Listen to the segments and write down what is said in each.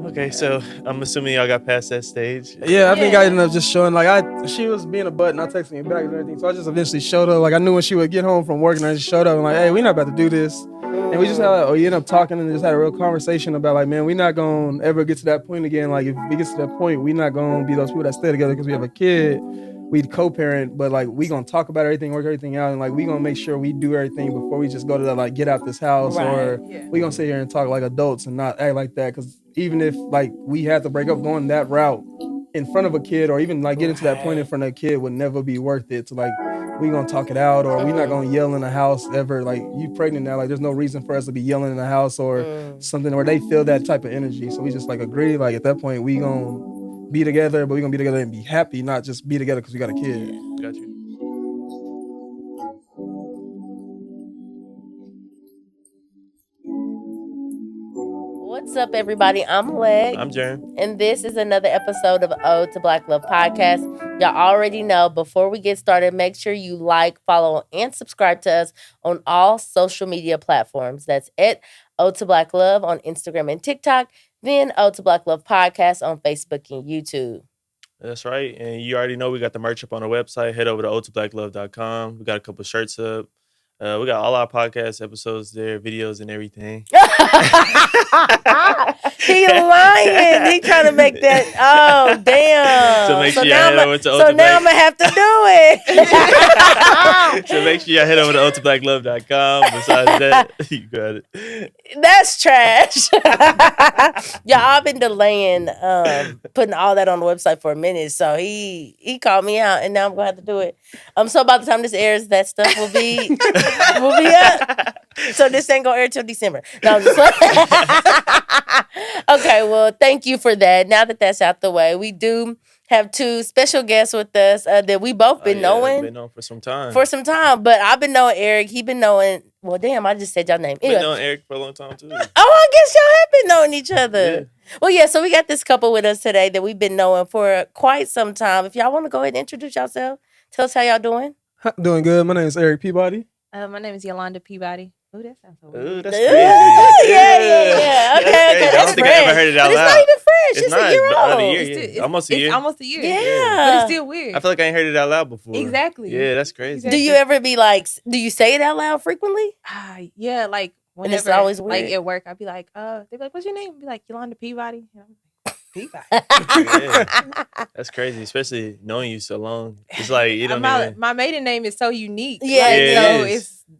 Okay, so I'm assuming y'all got past that stage. Yeah, I think I ended up just showing she was being a butt and I texted me back and everything. So I just eventually showed up. Like I knew when she would get home from work and I just showed up and like, hey, we not about to do this. And we just had we ended up talking and just had a real conversation about like, man, we not gonna ever get to that point again. Like if we get to that point, we not gonna be those people that stay together because we have a kid. We'd co-parent, but like we gonna talk about everything, work everything out, and like we gonna make sure we do everything before we just go to like get out this house, or we gonna sit here and talk like adults and not act like that. Because even if like we had to break up going that route in front of a kid, or even like getting to that point in front of a kid would never be worth it. So like we gonna talk it out, or we not gonna yell in the house ever. Like you pregnant now, like there's no reason for us to be yelling in the house or something where they feel that type of energy. So we just like agree, like at that point we gonna be together, but we're gonna be together and be happy, not just be together because we got a kid. Got you. What's up, everybody? I'm Leg. I'm Jaren. And this is another episode of Ode to Black Love Podcast. Y'all already know, before we get started, make sure you like, follow, and subscribe to us on all social media platforms. That's it, Ode to Black Love on Instagram and TikTok, then Ode to Black Love Podcast on Facebook and YouTube. That's right. And you already know we got the merch up on our website. Head over to odetobblacklove.com. We got a couple shirts up. We got all our podcast episodes there, videos and everything. He lying. He trying to make that. Oh, damn. So make sure y'all head over to So now I'm going to have to do it. So make sure y'all head over to odetobblacklove.com. Besides that, you got it. That's trash. Y'all, I've been delaying putting all that on the website for a minute. So he called me out, and now I'm going to have to do it. So by the time this airs, that stuff will be up. So this ain't gonna air till December. No, I'm just okay, well, thank you for that. Now that that's out the way, we do have two special guests with us that we both been knowing. Been known for some time. But I've been knowing Eric. He been knowing. Well, damn, I just said y'all name. Anyway. Been knowing Eric for a long time too. Oh, I guess y'all have been knowing each other. Yeah. Well, yeah. So we got this couple with us today that we've been knowing for quite some time. If y'all want to go ahead and introduce yourself, tell us how y'all doing. Doing good. My name is Eric Peabody. My name is Yolanda Peabody. Ooh, that sounds so weird. Ooh, that's crazy. Yeah. Okay. I don't think I ever heard it out loud. It's not even fresh. It's a year old. Almost a year. It's almost a year. Yeah. But it's still weird. I feel like I ain't heard it out loud before. Exactly. Yeah, that's crazy. Do you ever be like, do you say it out loud frequently? Yeah, like whenever, it's always weird. Like at work, I'd be like, they be like, what's your name? I'd be like, Yolanda Peabody. And I'm like, Peabody. Yeah. That's crazy, especially knowing you so long. It's like you don't even... My maiden name is so unique. Yeah, so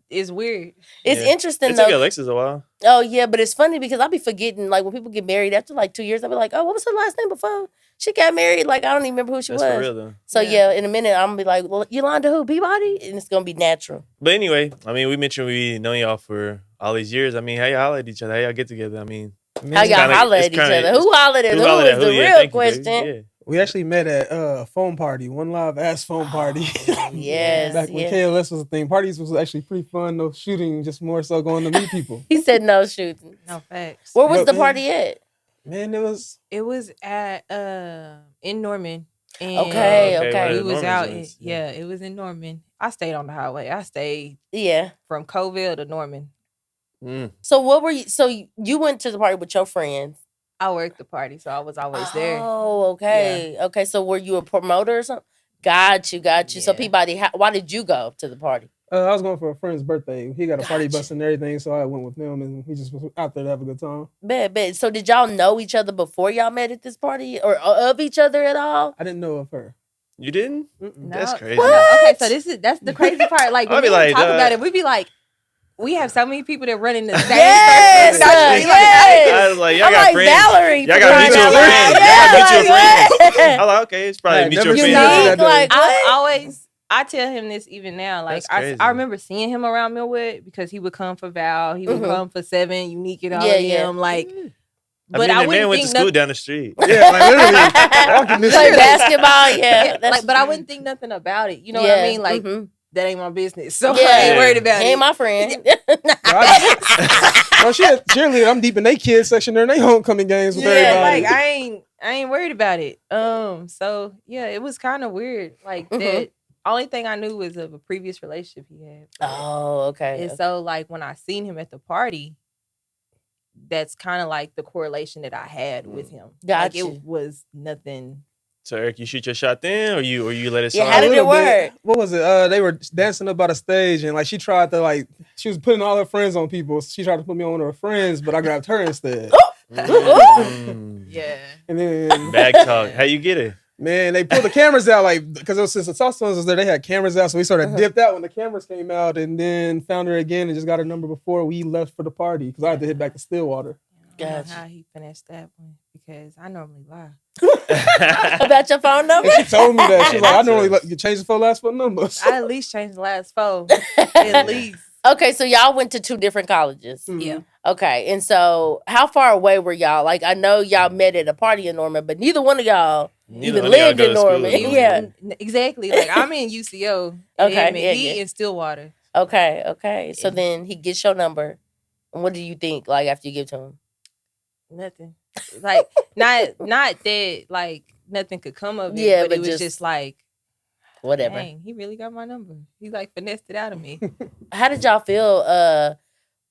it's weird. It's interesting it though. It took Alexis a while. Oh yeah, but it's funny because I'll be forgetting. Like when people get married after like 2 years, I'll be like, oh, what was her last name before she got married? Like I don't even remember who she was. For real though. So yeah, in a minute I'm gonna be like, well, Yolanda who Peabody, and it's gonna be natural. But anyway, I mean, we mentioned we known y'all for all these years. I mean, how y'all holler at each other? How y'all get together? I mean. How y'all holler at each other? Who hollered at who is the real question. Yeah. We actually met at a phone party, one live ass phone party. Yes. Back when KLS was a thing. Parties was actually pretty fun. No shooting, just more so going to meet people. He said no shooting. No facts. Where was the party at? Man, it was at in Norman. And okay. We was out. It was in Norman. I stayed on the highway. I stayed from Coville to Norman. So what were you? So you went to the party with your friends? I worked the party, so I was always there. Oh, okay. Yeah. Okay, so were you a promoter or something? Got you. Yeah. So Peabody, why did you go to the party? I was going for a friend's birthday. He got a party bus and everything, so I went with him, and we just was out there to have a good time. Bet. So did y'all know each other before y'all met at this party, or of each other at all? I didn't know of her. You didn't? No. That's crazy. What? Okay, so that's the crazy part. Like when we talk about it, we be like, we have so many people that run in the same yes, circle. I was like, y'all got friends. Valerie. Y'all got mutual friends. I was like, okay, it's probably mutual friends. I tell him this even now. Like I remember seeing him around Millwood because he would come for Val. He would come for Seven, Unique and all of them. Like, but I wouldn't went to school down the street. Yeah, like literally. Play basketball, but I wouldn't think nothing about it. You know what I mean? Like, that ain't my business. So I ain't worried about it. He ain't my friend. Well, she a cheerleader. I'm deep in their kids section there. They homecoming games with everybody. Like I ain't worried about it. So yeah, it was kind of weird. Like that. Only thing I knew was of a previous relationship he had. Oh, okay. And so like when I seen him at the party, that's kind of like the correlation that I had with him. Gotcha. It was nothing. So Eric, you shoot your shot then, or you let it Yeah, slide? how did it work? What was it? They were dancing up by the stage, and like she tried to she was putting all her friends on people. She tried to put me on one of her friends, but I grabbed her instead. Yeah. And then Back talk. How you get it? man, they pulled the cameras out because since the Sauce Stones was there, they had cameras out, so we sort of dipped out when the cameras came out, and then found her again and just got her number before we left for the party because I had to hit back to Stillwater. I don't know how he finished that one because I normally lie. About your phone number? And she told me that. She was like, I normally you change the last four numbers. I at least changed the last four. At least. Okay, so y'all went to 2 different colleges. Yeah. Okay, and so how far away were y'all? Like, I know y'all met at a party in Norman, but neither one of y'all even lived in Norman. Yeah. Exactly. Like, I'm in UCO. Okay, He in Stillwater. Okay. So then he gets your number. And what do you think, like, after you give it to him? Nothing. Like, not that, like, nothing could come of it. Yeah, but it was just like, whatever. dang, he really got my number. He, like, finessed it out of me. How did y'all feel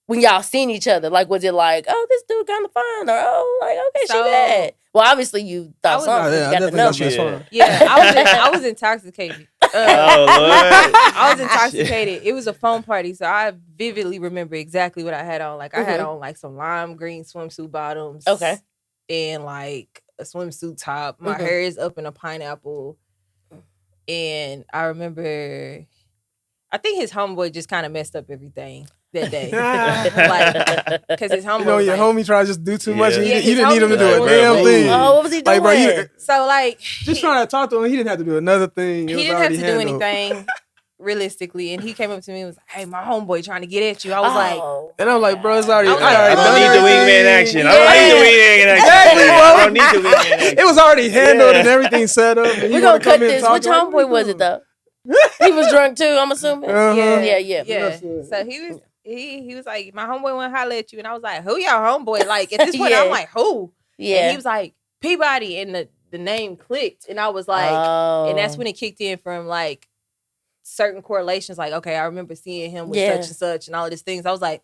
when y'all seen each other? Like, was it like, oh, this dude kind of fine, or oh, like, okay, she bad? Well, obviously you thought something. You got the number. Yeah, I was intoxicated. I was intoxicated. It was a phone party, so I vividly remember exactly what I had on. Like, I had on like some lime green swimsuit bottoms. Okay. And like a swimsuit top. My hair is up in a pineapple. And I remember, I think his homeboy just kind of messed up everything that day. Like, because his homeboy, your homie tried to just do too much. And you didn't need him to do homie a damn thing. Oh, what was he doing? Like, bro, so like, just trying to talk to him. He didn't have to do another thing. He didn't have to do anything. Realistically, and he came up to me and was like, "Hey, my homeboy trying to get at you." I was like, and I'm like, bro, it's already. I don't need the wingman action. I don't need the wingman action. It was already handled and everything set up. We're gonna cut this. Which homeboy was it though? He was drunk too, I'm assuming. Yeah. So he was like, my homeboy want to holler at you, and I was like, who your homeboy? Like, at this point, I'm like, who? Yeah. And he was like, Peabody, and the name clicked, and I was like, and that's when it kicked in from like certain correlations. Like, okay, I remember seeing him with such and such, and all of these things. I was like,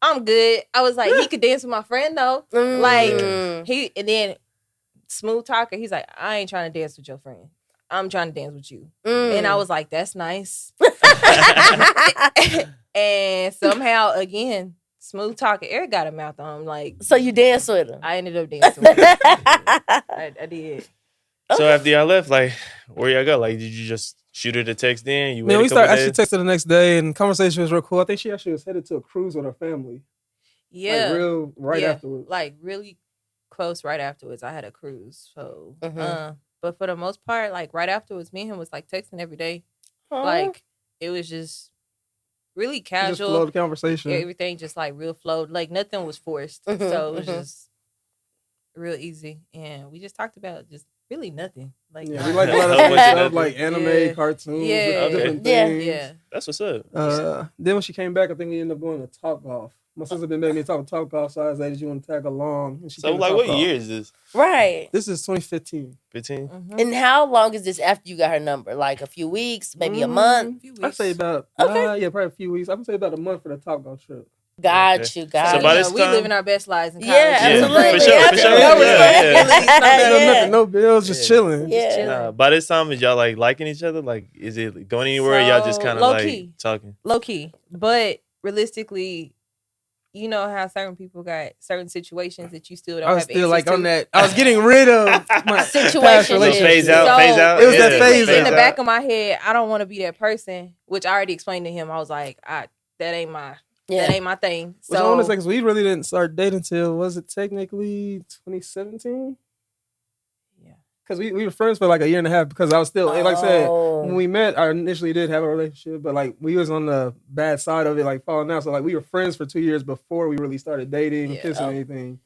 I'm good. I was like, he could dance with my friend though. Like and then smooth talker. He's like, I ain't trying to dance with your friend. I'm trying to dance with you. And I was like, that's nice. And somehow, again, smooth talking. Eric got a mouth on him. Like, so you danced with him? I ended up dancing with him. I did. So after y'all left, like, where y'all go? Like, did you just shoot her the text then? You we started actually texting the next day, and the conversation was real cool. I think she actually was headed to a cruise with her family. Yeah. Like, afterwards. Like, really close right afterwards. I had a cruise. So, but for the most part, like, right afterwards, me and him was, like, texting every day. Like, it was just really casual. Just flowed conversation. Everything just, like, real flowed. Like, nothing was forced. So, it was just real easy. And we just talked about just really nothing. Like, we like a lot of stuff, like anime, cartoons, different things. Yeah. That's what's up. Then when she came back, I think we ended up going to Top Golf. My sister been making me talk golf, so I was like, did you want to tag along? And so, like, what year is this? Right. This is 2015. 15? And how long is this after you got her number? Like a few weeks, maybe a month? I'd say about, probably a few weeks. I would say about a month for the Top Golf trip. Got you. So by this we living our best lives in college. Yeah, absolutely. For sure. No bills, just chilling. Yeah. By this time, is y'all like liking each other? Like, is it going anywhere? Or y'all just kind of like talking? Low key. But realistically, you know how certain people got certain situations that you still don't have. I was still like to. on that. I was getting rid of my situation. Phase out. It was that phase in the back of my head. I don't want to be that person, which I already explained to him. I was like, that ain't my thing. So which I want to say, because we really didn't start dating till, was it technically 2017? Yeah. Because we were friends for like a year and a half, because I was still, like I said, when we met, I initially did have a relationship, but like we was on the bad side of it, like falling out. So like we were friends for 2 years before we really started dating, kissing, anything.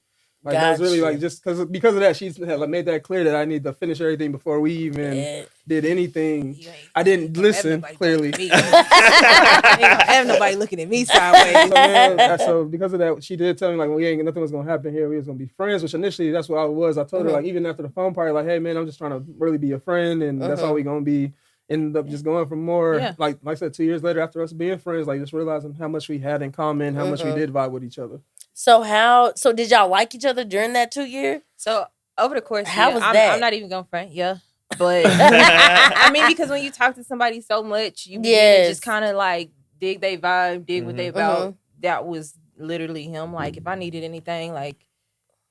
Like that was really like, just because of that, she had like made that clear that I need to finish everything before we even did anything. I didn't listen, clearly. I ain't have nobody looking at me sideways. So because of that, she did tell me like, well, nothing was gonna happen here. We was gonna be friends, which initially that's what I was. I told her like, even after the phone party, like, hey man, I'm just trying to really be a friend, and that's all we gonna be. Ended up just going for more. Like I said, 2 years later, after us being friends, like just realizing how much we had in common, how much we did vibe with each other. So did y'all like each other during that 2 year? So over the course, How was that? I'm not even gonna front, but I mean, because when you talk to somebody so much, you just kind of like dig they vibe, dig what they about. That was literally him. Like if I needed anything, like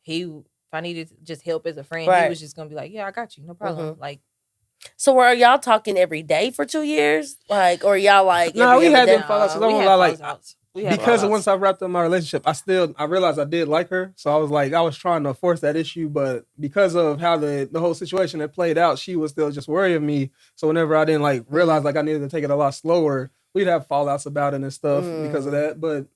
if I needed just help as a friend, he was just gonna be like, yeah, I got you, no problem. Like. So were y'all talking every day for 2 years? Like, or y'all like? No, we had them fallouts. Because once I wrapped up my relationship, I realized I did like her. So I was trying to force that issue, but because of how the whole situation had played out, she was still just worrying me. So whenever I didn't like realize like I needed to take it a lot slower, we'd have fallouts about it and stuff because of that. But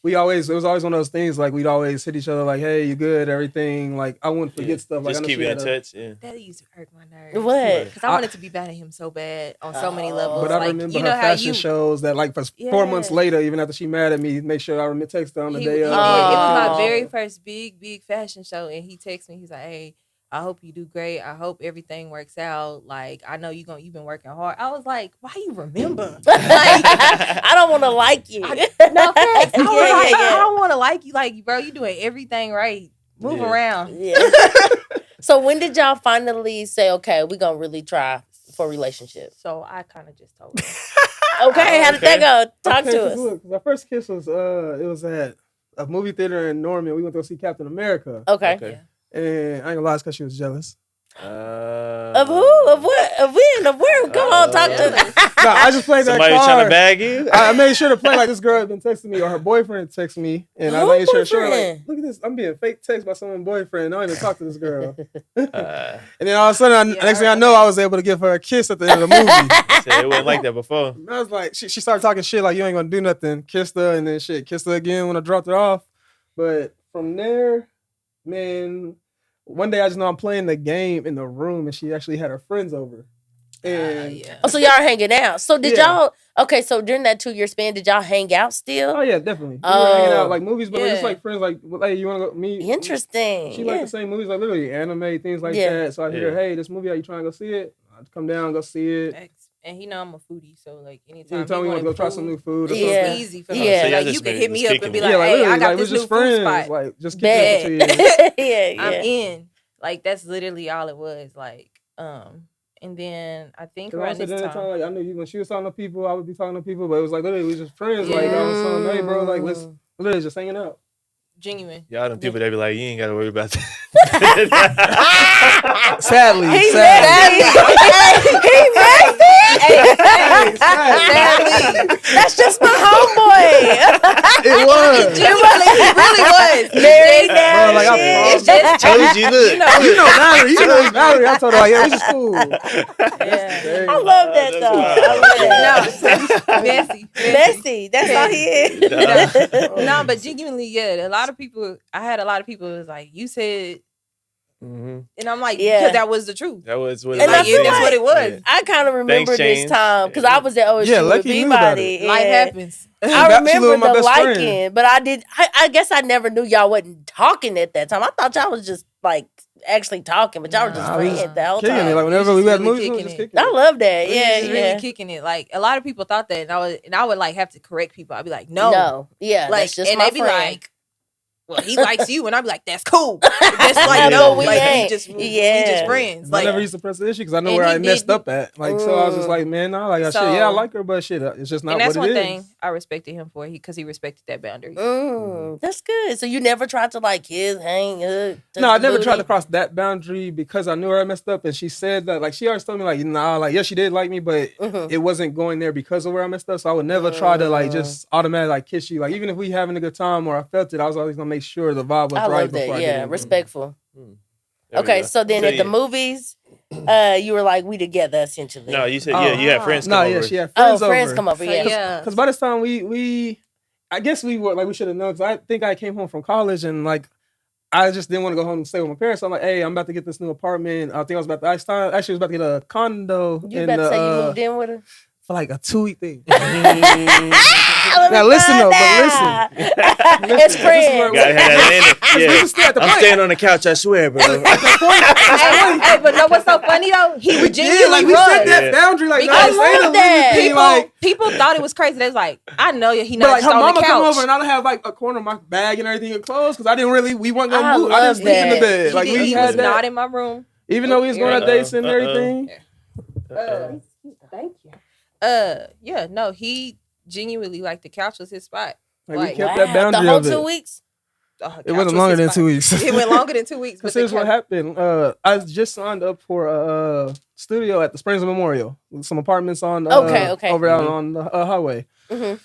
it was always one of those things like we'd always hit each other like, hey, you good, everything. Like I wouldn't forget stuff. Like, just keep it in touch. Yeah, that used to hurt my nerves. What? Because I wanted to be bad at him so bad on so many levels. But I remember her fashion shows that like for 4 months later, even after she mad at me, make sure I text her on the day of. It was my very first big fashion show, and he texted me. He's like, hey, I hope you do great. I hope everything works out. Like, I know you've been working hard. I was like, why you remember? Like, I don't want to like you. No thanks. I don't want to like you. Like, bro, you doing everything right. Move around. Yeah. So when did y'all finally say, okay, we're going to really try for a relationship? So I kind of just told her. Okay, how did that go? Talk to us. Look, my first kiss was, it was at a movie theater in Norman. We went to go see Captain America. Okay. Yeah. And I ain't gonna lie, it's because she was jealous. Of who? Of what? Of when? Of where? Come on, talk to us. No, I just played that card. Somebody trying to bag you? I made sure to play like this girl had been texting me or her boyfriend texted me. And I made sure to show her like, look at this. I'm being fake text by someone's boyfriend. I don't even talk to this girl. And then all of a sudden, next thing I know, I was able to give her a kiss at the end of the movie. So it wasn't like that before. And I was like, she started talking shit like, you ain't gonna do nothing. Kissed her and then kissed her again when I dropped her off. But from there, man... One day I just know I'm playing the game in the room and she actually had her friends over. And Oh, so y'all are hanging out. So did y'all, okay, so during that 2 year span, did y'all hang out still? Oh yeah, definitely. We were hanging out like movies, but just like friends like, hey, you wanna go meet? Interesting. She liked the same movies, like literally anime, things like that. So I hear, hey, this movie, are you trying to go see it? I'd come down, go see it. And he know I'm a foodie, so like anytime we want to go try some new food or something. It's easy for me. So like you can hit me up and be like, hey, I got this new food spot. Like just kick it to you. I'm in. Like that's literally all it was. Like, and then I think around this time, like I knew when she was talking to people, I would be talking to people, but it was like literally we just friends. Like I was saying, hey, bro, like let's literally just hanging out. Genuine. Y'all them people that be like, you ain't gotta worry about that. Sadly. He sadly. That's just my homeboy. It was. It really was. Married now. Like I just told you, look. You know Valerie. You know Valerie. I told her like, yeah, this is cool. I love that though. I love that. Messy. That's how he is. No, but genuinely, I had a lot of people who was like, you said, and I'm like, because that was the truth. That was what and it was. That's what it was. Yeah. I kind of remember this time because I was at OSU with Peabodys. Life happens. I remember the liking, but I guess I never knew y'all wasn't talking at that time. I thought y'all was just like actually talking, but y'all were just friends the whole time. Like whenever we had movies, we was just kicking it. I love that. Really kicking it. Like a lot of people thought that, and I would like have to correct people. I'd be like, no, like, that's just and my they'd be friend. like, well, he likes you, and I'd be like, that's cool. That's like, no, we ain't. We just friends. Like, I never used to press the issue because I know where I messed up at. Like, so I was just like, man, nah, like, shit, yeah, I like her, but shit, it's just not what it is. And that's one thing I respected him for, because he respected that boundary. That's good. So you never tried to like kiss, hang, no, I never tried to cross that boundary because I knew where I messed up, and she said that, like, she always told me, like, nah, like, yeah, she did like me, but it wasn't going there because of where I messed up. So I would never try to like just automatically like kiss you. Like, even if we having a good time or I felt it, I was always gonna make sure the vibe was right before I did it. Respectful. Okay, so then at the movies, you were like, we together essentially. No, you said you had friends come over. No, yeah, she had friends over. Friends come over, yeah. Because by this time we I guess we were like, we should have known, because I think I came home from college and like I just didn't want to go home and stay with my parents. So I'm like, hey, I'm about to get this new apartment. I think I was about to get a condo. You about to say you moved in with her? For like a 2-week thing. Now listen though, but listen. It's friends. Yeah. just at the I'm point. staying on the couch, I swear, bro. Hey, but know what's so funny though? He We genuinely like we was. set that boundary, like Because no, say the that. limit, People thought it was crazy. They was like, I know he but not like just her on the mama come couch. over and I don't have like a corner of my bag and everything closed because we weren't gonna I move. I love didn't sleep in the that. bed. Like he we was had not that, in my room. even though we was going on dates and everything. Thank you. Yeah, no, he genuinely like the couch was his spot. Like we Like, kept Wow, that boundary the whole of it. 2 weeks. It wasn't longer than 2 weeks. It went longer than 2 weeks. But Because here's what happened. I just signed up for a studio at the Springs Memorial. Some apartments on Okay. over out on the highway. Mhm.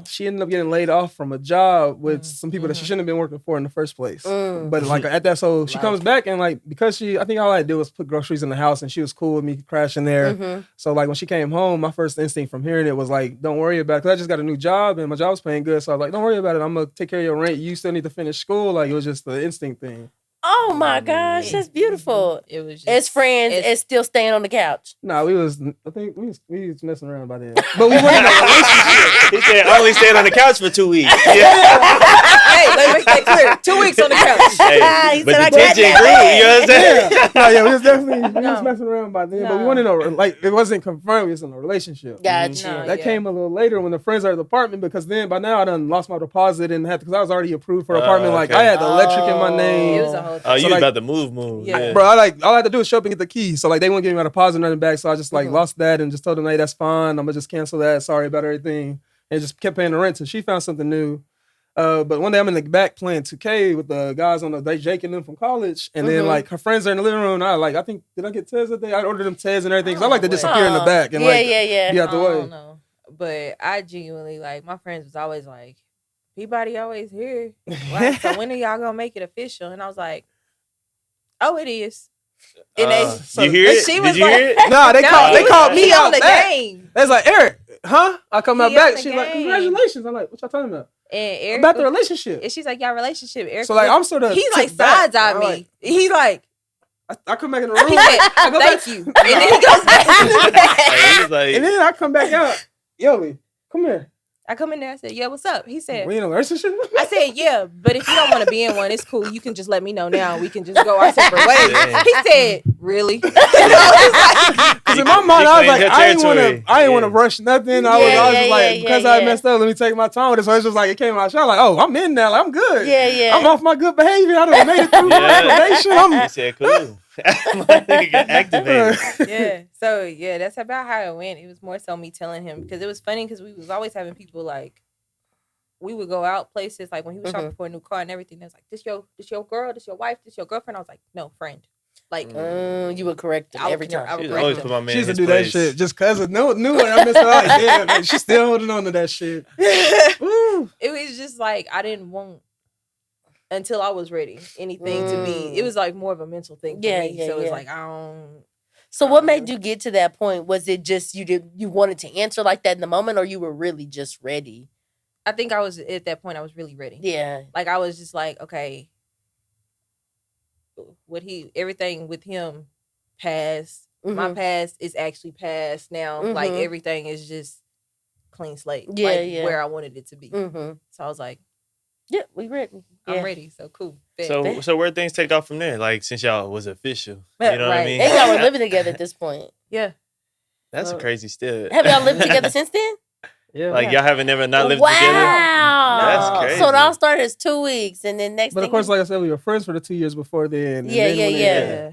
She ended up getting laid off from a job with some people that she shouldn't have been working for in the first place. But like at that, so she comes back and like because I think all I did was put groceries in the house and she was cool with me crashing there. So like when she came home, my first instinct from hearing it was like, don't worry about it, because I just got a new job and my job was paying good. So I was like, don't worry about it. I'm gonna take care of your rent. You still need to finish school. Like it was just the instinct thing. Oh my gosh, that's beautiful. It was just, As friends, it's still staying on the couch. No, I think we was messing around by then. But we weren't in a relationship. He said, I only stayed on the couch for 2 weeks. Yeah. Hey, let me make that clear. 2 weeks on the couch. Hey, He but said, the "I got tension that grew, you know what I'm saying? Yeah, we was definitely we No. was messing around by then. But we No. weren't in a like it wasn't confirmed we was in a relationship. Gotcha. No. That Yeah. came a little later when the friends are at the apartment because then by now I done lost my deposit and had because I was already approved for apartment. Like okay. I had the electric in my name. It was a whole thing. Oh, you So, was like- about to move. Yeah. Bro, all I had to do was show up and get the keys. So like they wouldn't give me my deposit or nothing back. So I just like lost that and just told them, hey, that's fine. I'm gonna just cancel that. Sorry about everything. And just kept paying the rent till she found something new. But one day I'm in the back playing 2K with the guys on the Jake and them from college. And then like her friends are in the living room. And I think, did I get Tez that day? I ordered them Tez and everything. Cause I like to disappear in the back and like be out the I way. don't know. But I genuinely like my friends was always like, Peabody always here. Like, so when are y'all gonna make it official? And I was like, oh, it is. And You hear it? she Did was you like- hear it? Nah, they called he me on out the back. game. They was like, Eric, huh? I come out He on back. the She's like, game. congratulations. I'm like, what y'all talking about? And Eric About the relationship. And she's like, y'all relationship. Eric So like I'm sort of he like took back. sides eyed I'm me. like, He's like, I come back in the room. he said, I go thank back, you. And then he goes back. Hey, he was like, and then I come back out. Yo, come here. I come in there. I said, yeah, what's up? He said, We in a relationship? I said, yeah, but if you don't want to be in one, it's cool. You can just let me know now. We can just go our separate ways. Yeah. He said, really? Because in my mind, I was like, I ain't want to rush nothing. I was just like, because I messed up, let me take my time with it. So it's just like, it came out. I was like, oh, I'm in now. Like, I'm good. Yeah. I'm off my good behavior. I done made it through my probation. he said, cool. Activated. Yeah. So yeah, that's about how it went. It was more so me telling him because it was funny because we was always having people like we would go out places like when he was shopping for a new car and everything. They was like, this your girl, this your wife, this your girlfriend. I was like, no, friend. Like you would correct him every time. She always put my man She used to in do his that place. shit just because of knew it. I missed her. Like, damn, man, she's still holding on to that shit. Woo. It was just like I didn't want until I was ready anything to be. It was like more of a mental thing for me. So it's like I don't. So what made you get to that point? Was it just you wanted to answer like that in the moment, or you were really just ready? I think I was at that point. I was really ready. Yeah. Like I was just like, okay, everything with him passed. My past is actually past now. Like everything is just clean slate. Where I wanted it to be. So I was like, yeah, we ready. I'm ready. So cool. So where things take off from there? Like since y'all was official, you know what I mean? And y'all were living together at this point. Yeah. That's a crazy step. Have y'all lived together since then? Yeah. Like y'all haven't never not lived wow. together? That's crazy. So it all started as 2 weeks, and then next. But of course, like I said, we were friends for the 2 years before then. Yeah.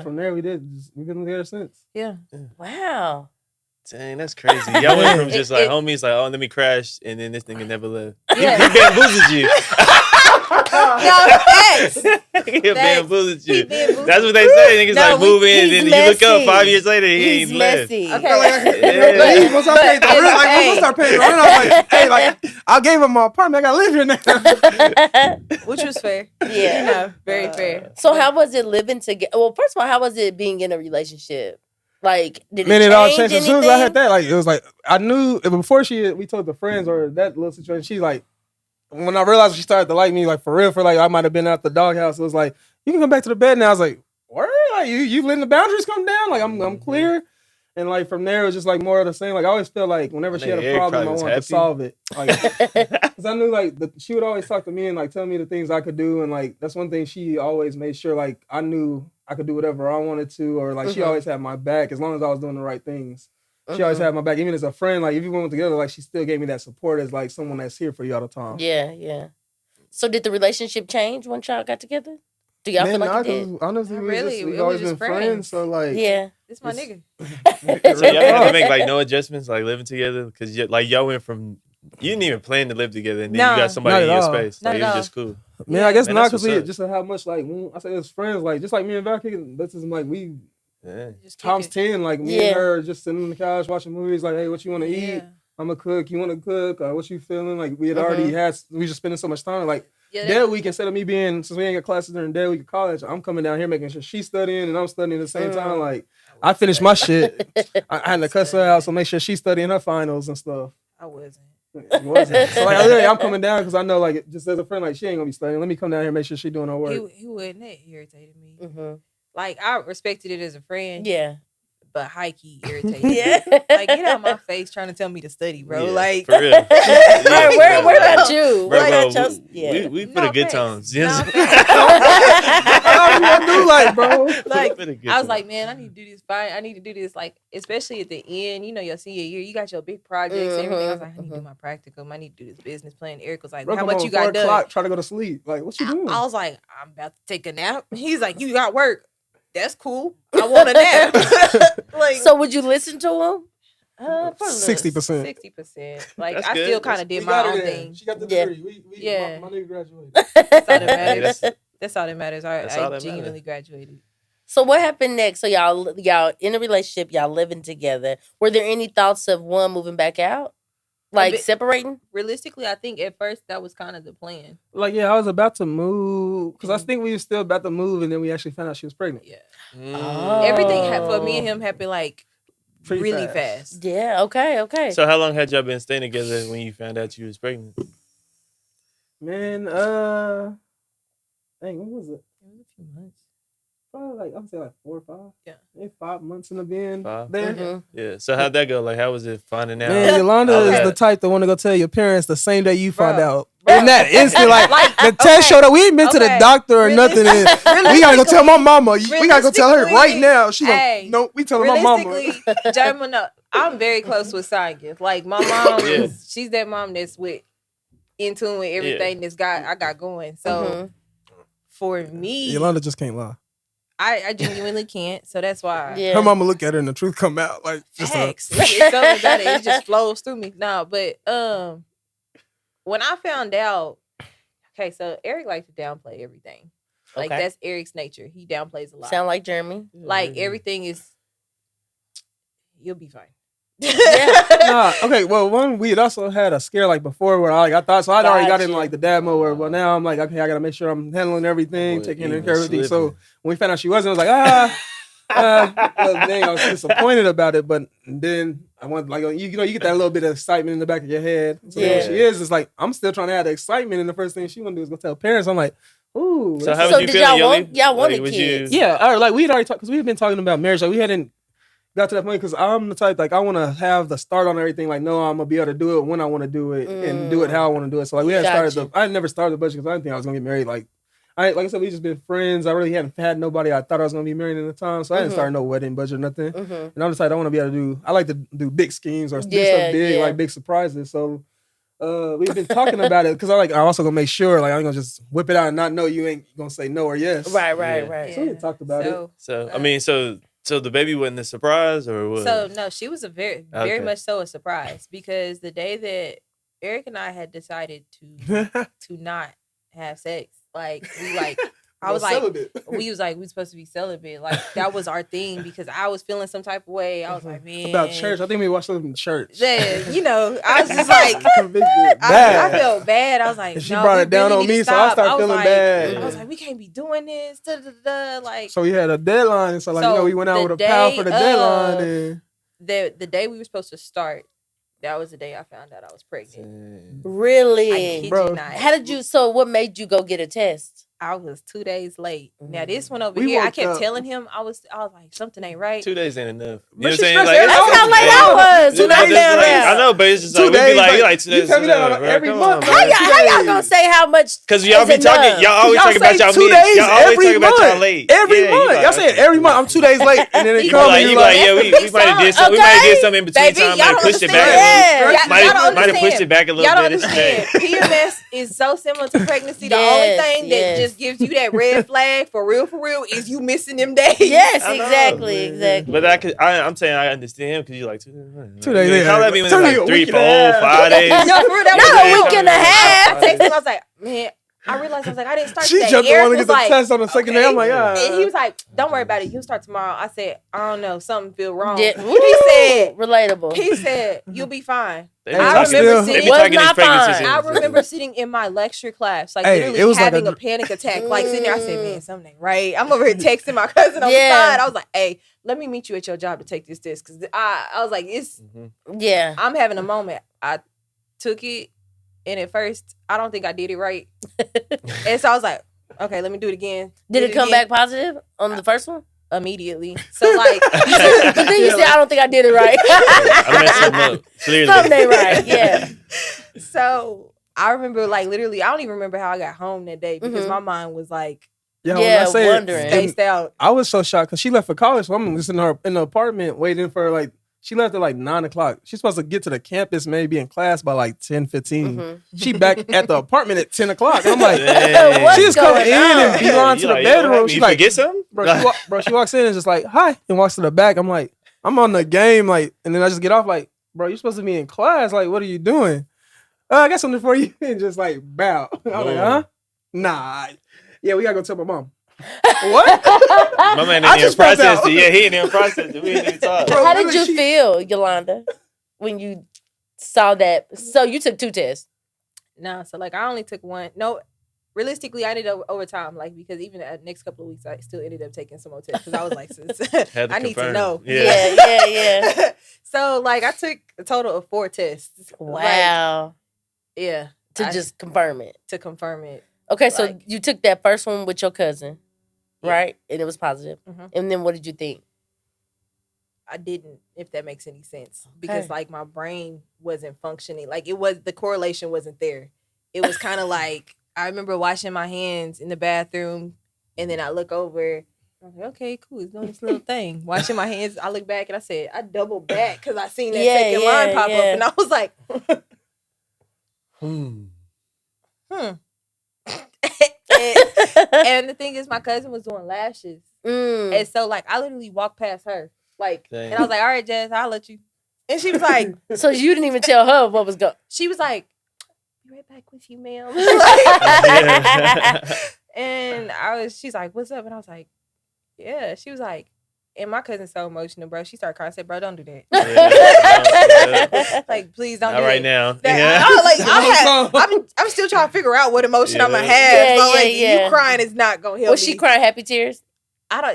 From there, we've been together since. Yeah. Wow. Dang, that's crazy. Y'all went from just like homies, like, oh, let me crash, and then this nigga never left. Yeah. He bamboozled you. No, facts. He bamboozled you. He bamboozled. That's what they say. Niggas No, like move in, and then you look up messy. 5 years later, he He's ain't left. messy. Okay. Once I paid the rent, once I start paying the rent, I was like, hey, like, I gave him my apartment. I gotta live here now. Which was fair. Yeah. You know, very fair. So how was it living together? Well, first of all, how was it being in a relationship? Like, did Man, it it all change changed as anything? soon as I had that. Like, it was like I knew before we told the friends or that little situation. She like, when I realized she started to like me, like for real, for like I might have been out the doghouse. It was like, you can come back to the bed now. I was like, word, like you letting the boundaries come down. Like I'm clear. And like from there, it was just like more of the same. Like I always felt like whenever she had a problem, I wanted to solve it. Like, because I knew like she would always talk to me and like tell me the things I could do. And like that's one thing she always made sure like I knew I could do whatever I wanted to, or like she always had my back as long as I was doing the right things. She always had my back, even as a friend. Like if we went together, like she still gave me that support as like someone that's here for you all the time. Yeah. So did the relationship change once y'all got together? Do y'all feel like it did? Honestly, we've was always just been friends. So like, this my nigga. So y'all had to make like no adjustments, like living together, because like y'all went from you didn't even plan to live together, and then you got somebody in your space. Like it was just cool. Man, I guess not because we just how much like I say as friends, like just like me and Val kicking. This is like we times 10, like me and her just sitting on the couch watching movies. Like, hey, what you want to eat? I'm a cook. You want to cook? What you feeling? Like we had already had. We just spending so much time. Like that week, instead of me being, since we ain't got classes during day week of college, I'm coming down here making sure she's studying and I'm studying at the same time. Like I finished my shit. I had to cuss her out, so make sure she's studying her finals and stuff. I wasn't. It wasn't. So like literally, I'm coming down because I know like just as a friend, like she ain't gonna be studying. Let me come down here and make sure she doing her work. He wouldn't. That irritated me. Like I respected it as a friend. Yeah. But high-key irritated. Like, get out my face trying to tell me to study, bro. Like, for real. Where about you? Bro, we put a good tones. Yes. Bro. Like, I was like, man, I need to do this. Fine, I need to do this. Like, especially at the end, you know, your senior year, you got your big projects and everything. I was like, I need to do my practicum. I need to do this business plan. Eric was like, how much you got done? Try to go to sleep. Like, what you doing? I was like, I'm about to take a nap. He's like, you got work. That's cool. I want a nap. Like, so would you listen to him? 60%. 60%. Like that's I still kind of did my own thing. She got the degree. My nigga graduated. That's all that matters. That's all that matters. I genuinely graduated. So what happened next? So y'all in a relationship, y'all living together. Were there any thoughts of one moving back out? Like separating? Realistically, I think at first that was kind of the plan. Like, I was about to move. Because I think we were still about to move and then we actually found out she was pregnant. Yeah. Everything for me and him happened like really fast. Yeah, okay. So how long had y'all been staying together when you found out you was pregnant? Man, when was it? It was a few months. Probably like, I'm saying like 4 or 5. Yeah. Maybe 5 months in the bin. 5? There. Yeah. So how'd that go? Like, how was it finding out? Man, Yolanda is the type that want to go tell your parents the same day you find out. In that instant, like the test showed up. We ain't been to the doctor or nothing. And we gotta go tell my mama. We gotta go tell her right now. She like, no, we telling my mama. Realistically, I'm very close with science. Like my mom, she's that mom that's in tune with everything I got going. So for me, Yolanda just can't lie. I genuinely can't, so that's why. Her mama look at her and the truth come out. Like, it's something about it. It just flows through me. No, but when I found out, okay, so Eric likes to downplay everything. Like that's Eric's nature. He downplays a lot. Sound like Jeremy. Like everything is, you'll be fine. Okay. Well, we had also had a scare like before where I thought so I'd already got in like the dad mode where now I'm like, okay, I gotta make sure I'm handling everything, taking care of everything. So when we found out she wasn't, I was like, dang, I was disappointed about it. But then I went like, you get that little bit of excitement in the back of your head. So when she is, it's like I'm still trying to have the excitement, and the first thing she want to do is go tell parents. I'm like, ooh. So how would you feel? Y'all wanted kids? Yeah, or like we had already talked because we had been talking about marriage. Like we hadn't got to that point because I'm the type like I want to have the start on everything. Like, no, I'm gonna be able to do it when I want to do it and do it how I want to do it. So like we had started. I never started the budget because I didn't think I was gonna get married. Like I said, we just been friends. I really hadn't had nobody I thought I was gonna be married at the time, so I didn't start no wedding budget or nothing. And I'm just like I want to be able to do. I like to do big schemes or do stuff big, like big surprises. So we've been talking about it because I also gonna make sure like I'm gonna just whip it out and not know you ain't gonna say no or yes. Right. So we talked about it. So I mean, so the baby wasn't a surprise or what? So no, she was a very much so a surprise because the day that Eric and I had decided to not have sex, like we supposed to be celibate. Like that was our thing because I was feeling some type of way. I was like, man, about church. I think we watched something in church. Then I was just like, I felt bad. I was like, and she brought it down on me, so I started feeling bad. I was like, we can't be doing this. Like, so we had a deadline. So like, we went out with a pal for the deadline. And the day we were supposed to start, that was the day I found out I was pregnant. Really? I kid you not. How did you? So what made you go get a test? I was 2 days late. Now this one over We here, I woke kept up. telling him I was like something ain't right. 2 days ain't enough. You know But what I'm she saying? stressed Like, every it's day. That's how late I was. 2 I days just, like, down. I know, but it's just 2 like, we be days, like, like, you like 2 you days. tell me that bro. every Come month, on, bro. How bro. y'all gonna say how much? Because y'all be is talking, enough? y'all always Y'all talking about say y'all 2 meetings. days Y'all always every talking about y'all month. late. Every Yeah, you month. like, Y'all saying every month I'm 2 days late, and then You it comes like, and you you like, like, yeah, we might have did something. We might have did something in between Baby, time. y'all Might don't pushed it back a understand. little. Yeah. Might have pushed it back a little Y'all don't bit. It's understand. straight. PMS is so similar to pregnancy. The only thing that just gives you that red flag for real, is you missing them days. Yes, I know. exactly. But I'm saying I understand him because you're like 2 days. 2 days later. How that mean when Tell it's me like a 3, week and 4, a half. 5 days? No, for real, that Not was a week and a half. I texted him. I was like, man, I realized I didn't start She today. jumped the Eric one to was get the like, test on the second day. I'm like, and he was like, don't worry about it. You'll start tomorrow. I said, I don't know. Something feel wrong. Yeah. He said, relatable. He said, you'll be fine. They I be remember talking- sitting- they be Was talking these not pregnancy fine. I scenes. remember sitting in my lecture class, like Hey, literally it was like having a- a panic attack. Like sitting there, I said, man, something ain't right. I'm over here texting my cousin on the Yeah. side. I was like, hey, let me meet you at your job to take this test. Because I was like, Yeah. I'm having a moment. I took it, and at first, I don't think I did it right. And so I was like, okay, let me do it again. Did it come again. back positive on the first one? Immediately? So like, But then you said, I don't think I did it right. I messed him up. Clearly. Something ain't right. Yeah. So I remember like literally, I don't even remember how I got home that day because Mhm. my mind was like yo, Yeah, when I say wondering. spaced out. I was so shocked because she left for college. So I'm just in the apartment waiting for like, she left at like 9 o'clock. She's supposed to get to the campus, maybe in class by like 10:15. Mhm. She back at the apartment at 10 o'clock. And I'm like, Dang. What's she just come going in on? and beeline to You the like, yo, what bedroom. happened? She's You like, forget something? bro, she walks in and is just like, hi, and walks to the back. I'm like, I'm on the game, like, and then I just get off like, bro, you're supposed to be in class. Like, what are you doing? I got something for you. And just like bow. I was like, huh? Nah. Yeah, we gotta go tell my mom. What? My man I didn't even just found process out. it. Yeah, he didn't even process it. We didn't even talk. Bro, How did really, you she- feel, Yolanda, when you saw that? So you took 2 tests. No, so like I only took one. No, realistically, I did over time, like because even the next couple of weeks, I still ended up taking some more tests because I was like, Had to I need to confirm. know. Yeah. So like I took a total of 4 tests. Wow. Like, yeah. To just confirm it. to confirm it. Okay, so Like- you took that first one with your cousin, Yeah. right? And it was positive. Mhm. And then what did you think? I didn't, if that makes any sense, because Okay. like my brain wasn't functioning. Like it was, the correlation wasn't there. It was kind of like I remember washing my hands in the bathroom, and then I look over. I'm like, okay, cool. It's doing this little thing. Washing my hands. I look back and I said, I double back because I seen that Yeah, second line pop yeah. up, and I was like, Hmm. and the thing is, my cousin was doing lashes, Mm. and so like I literally walked past her, like, Dang. and I was like, all right, Jazz, I'll let you. And she was like, So you didn't even tell her what was going. she was like, be right back with you, ma'am. Yeah. And she's like, what's up? And I was like, yeah. She was like, and my cousin's so emotional, bro. She started crying. I said, bro, don't do that. Yeah. Like, please don't Not do right that. now. That- Yeah. I'm still trying to figure out what emotion I'm gonna Yeah. have. Yeah, so like, yeah. you crying is not gonna help Was she me. crying happy tears?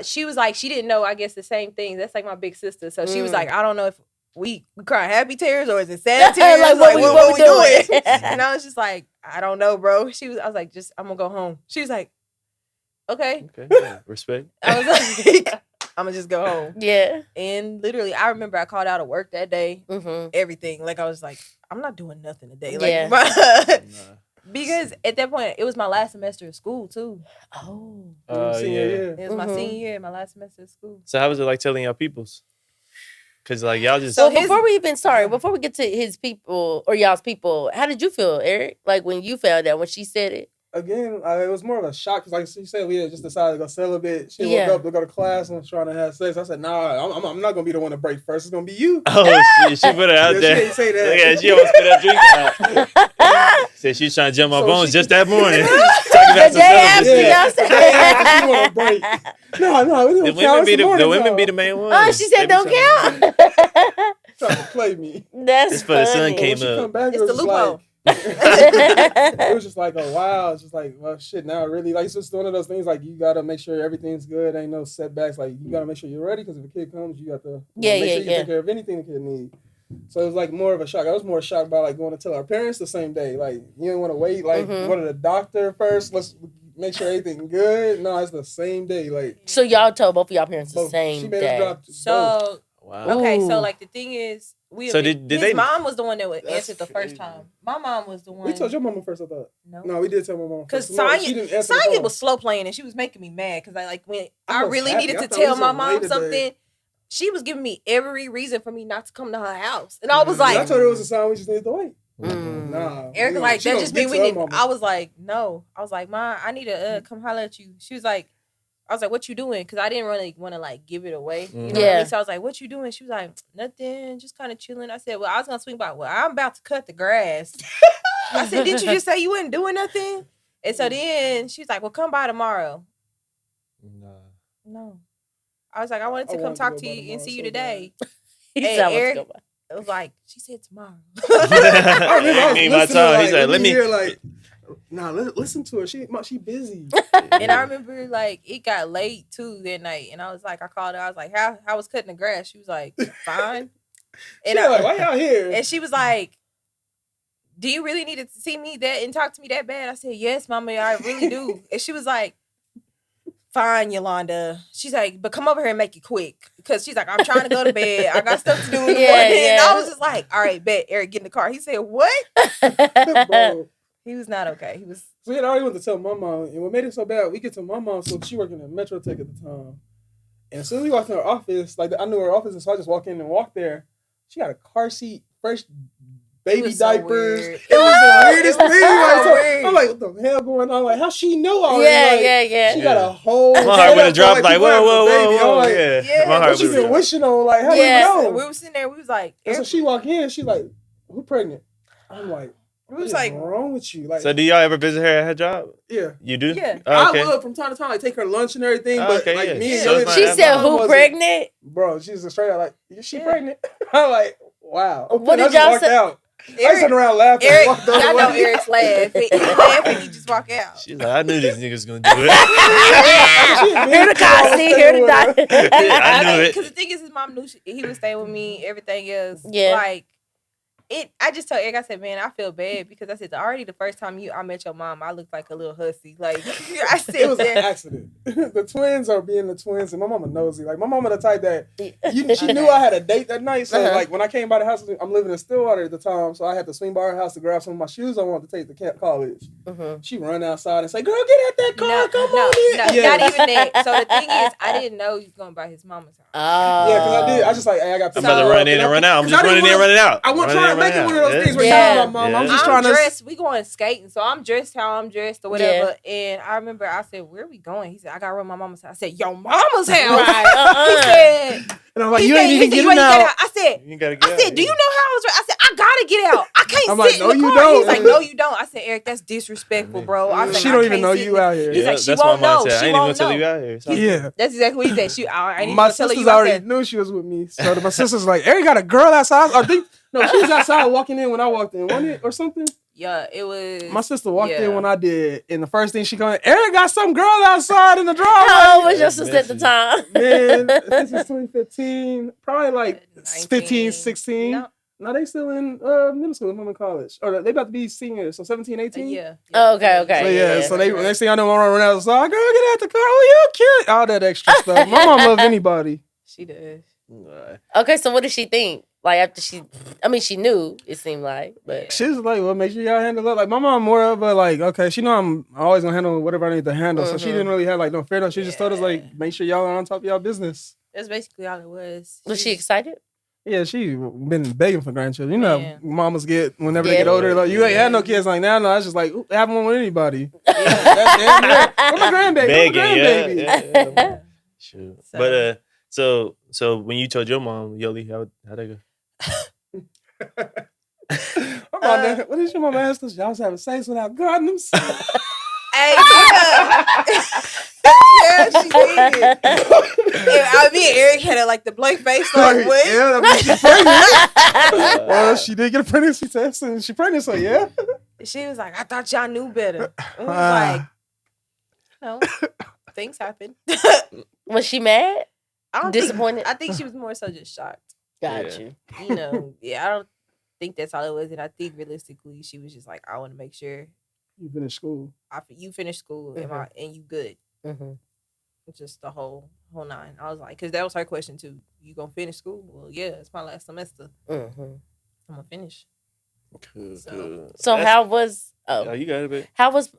She was like, she didn't know, I guess, the same thing. That's like my big sister. So she was Mm. like, I don't know if we cry happy tears or is it sad tears? Like, what we doing? And I was just like, I don't know, bro. I was like, I'm gonna go home. She was like, okay. Okay. Yeah. Respect. I was like, I'm gonna just go home. Yeah. And literally, I remember I called out of work that day. Mm-hmm. Everything, like I was like, I'm not doing nothing today. Like, Yeah. Nah. because at that point, it was my last semester of school too. Oh. Senior Yeah. year. It was my Mhm. senior year, my last semester of school. So how was it like telling y'all peoples? Cause like y'all just So his- before we get to his people or y'all's people, how did you feel, Eric? Like when you found out when she said it? Again, it was more of a shock because, like she said, we had just decided to go celibate. She Yeah. woke up to go to class and was trying to have sex. I said, "Nah, I'm not gonna be the one to break first. It's gonna be you." oh shit, she put it out Yeah, there. she didn't say that. Yeah, she almost put that drink out. Said she's trying to jump my So bones she- just that morning. Talking The about some day stuff after and y'all shit. said Day after she wanna break. No, it The don't count. women be It's the morning women be the time. main ones. Oh, she said They be don't trying to- count. Trying to play me. That's It's for the sun funny. came When she up. come back, It's it the was just loophole. it was just like, oh wow, it's just like, well shit, now really, like, it's just one of those things, like, you gotta make sure everything's good, ain't no setbacks, like, you gotta make sure you're ready, because if a kid comes, you got to make sure you can take care of anything the kid needs. So it was like more of a shock. I was more shocked by like going to tell our parents the same day, like, you didn't want to wait, like, Mhm. go to the doctor first, let's make sure everything good. No, it's the same day. Like, So y'all told both of y'all parents the both. same She made day. us drop both. So Wow. okay, so Ooh. like the thing is, So did his they- mom was the one that That's answered the first crazy. time. My mom was the one. We told your mama first, I thought. No. No, we did tell my mama Because first. No, she didn't answer the Sonya phone. was slow playing and she was making me mad because when I I was really happy. needed I to thought we tell was my on mom later something. day. She was giving me every reason for me not to come to her house. And I was I like, told her it was a sign we just needed to wait. Mm. Nah. Erica, like, she that gonna just get mean we to her need. mama. I was like, no. I was like, Ma, I need to come holler at you. She was like, I was like, what you doing? Because I didn't really want to like give it away. You know what I Yeah. mean? So I was like, what you doing? She was like, nothing, just kind of chilling. I said, well, I was going to swing by. Well, I'm about to cut the grass. I said, didn't you just say you wasn't doing nothing? And so then she was like, well, come by tomorrow. No. I was like, I wanted to come talk to you and see you today. He And said, I want to Eric- go by. It was like, she said tomorrow. I remember I was Need my listening, time. like, He said, "Let me." hear, like, nah, listen to her. She busy. And I remember like it got late too that night, and I was like, I called her. I was like, how I was cutting the grass. She was like, fine. She And was like, why y'all here? and she was like, do you really need to see me that and talk to me that bad? I said, yes, Mama, I really do. And she was like, fine, Yolanda. She's like, but come over here and make it quick. Because she's like, I'm trying to go to bed. I got stuff to do in the morning. And I was just like, all right, bet. Eric, get in the car. He said, what? Bro. He was not okay. He was. So we had already went to tell my mom, and what made it so bad, we get to my mom, so she working at Metro Tech at the time. And as soon as we walked in her office, like I knew her office, and so I just walked in and walked there. She got a car seat, fresh baby was so diapers. weird. It was the weirdest thing. Like, so weird. I'm like, what the hell going on? Like, how she know already? Yeah, Like, yeah. She got a whole. My heart setup would have for, dropped like, people whoa, having a whoa, baby. whoa, I'm whoa. like, Yeah. Yeah. My heart what you would've been dropped. wishing on? Like, how Yeah. you know? We were sitting there. We was like, And so she walked in. She's like, "Who pregnant?" I'm like, we "What was is like, wrong with you?" Like, So do y'all ever visit her at her job? yeah. You do? Yeah. Oh, okay. I would from time to time like take her lunch and everything, Oh, but okay, like yeah. me and So Yoli- it's not She that said, bad. who wasn't- pregnant? Bro, she's just straight out like, is she Yeah. pregnant? I'm like, wow. Okay, What I did just y'all walked say? out. I Eric, just turned around laughing. Eric, walked the I other know way. Eric's laughing. He laughing. He just walk out. She's like, I knew this nigga's gonna do it. She admitted Here to she always Cosby, stayed here to with her. die. I knew it. Because the thing is, his mom knew he would stay with me. Everything else, Yeah. like it. I just told Eric, I said, man, I feel bad because I said already the first time I met your mom, I looked like a little hussy. Like I said, It was an that. accident. The twins are being the twins, and my mama nosy. Like my mama the type that she Okay. knew I had a date that night. So Uh-huh. like when I came by the house, I'm living in Stillwater at the time, so I had to swing by her house to grab some of my shoes I wanted to take to college. Mhm. She run outside and say, "Girl, get out that car, No, come no, on in." no, Yeah. not even that. So the thing is, I didn't know he was going by his mama's house. Oh. Yeah, because I did. I just like, hey, I got. I'm about to run in and run out. I'm just running in and running out. I wasn't Running trying to in, make it running one of out. those things where Yeah. you know my mom. I'm just I'm trying dressed. We going skating, so I'm dressed how I'm dressed or whatever. And I remember I said, "Where we going?" He said, "I gotta run my mama's house." I said, "Your mama's house?" Right. He said, And I'm like, he you said, ain't he even said, "You getting ain't get out. out." I said, You gotta get I said, out. "Do you know how I was?" I said, "I gotta get out. I can't I'm sit like, in no, the you car." He was don't. like, "No, you don't." I said, "Eric, that's disrespectful, bro." I was like, She "I don't even can't know sit you in-" out here. He's Yeah, like, "She that's won't my know. mindset. I She ain't even won't gonna tell know." you out here. So- Yeah. That's exactly what he said. I ain't even My gonna tell sisters you. I already said, knew she was with me. So my sister's like, Eric got a girl outside. I think no, she was outside walking in when I walked in, wasn't it? Or something. yeah, it was. My sister walked yeah. in when I did, and the first thing she called, Eric got some girl outside in the driveway. How old was your That's sister at the messy. time? Man, this is 2015. Probably like 19. 15, 16. No, No, they still in middle school, I'm in college. Or they about to be seniors, so 17, 18. yeah. Oh, okay, okay. So yeah, Yeah, so right, they right. next thing I know, I'm running outside. Girl, get out the car. Oh, you cute. All that extra stuff. My mom love anybody. She does. Okay, so what did she think? Like after she knew, it seemed like, but She's like, well, make sure y'all handle it. Like my mom more of a like, okay, she know I'm always gonna handle whatever I need to handle. So she Mhm. didn't really have like no fear. No, she just told us like, Yeah. make sure y'all are on top of y'all business. That's basically all it was. was she excited? Yeah, she been begging for grandchildren. You know, Man. how mamas get whenever Yeah. they get older. Like you ain't had no Yeah. kids like now. No, I was just like have one with anybody. Yeah. That's damn it. Where my grandbaby? Where my Begging, grandbaby? yeah. Yeah. Shoot. So- But so when you told your mom, Yoli, how'd that go? My mom, what did your mama ask us? Y'all was having sex without condoms? Hey, yeah. Yeah, she did. I mean, Eric had like the blank face, like, what? Yeah, I mean, she's pregnant. Well, she did get a pregnancy test and she's pregnant, so yeah. She was like, I thought y'all knew better. And we was Ah. like, no, things happen. Was she mad? I don't Disappointed? I think she was more so just shocked. Got Yeah. you. You know, yeah, I don't think that's all it was. And I think realistically, she was just like, I want to make sure You finished school. You finished school and you good. Just the whole nine. I was like, because that was her question too. You gonna finish school? Well, yeah, it's my last semester. I'm gonna finish. Cool. So how was? Oh, you got it, babe. How was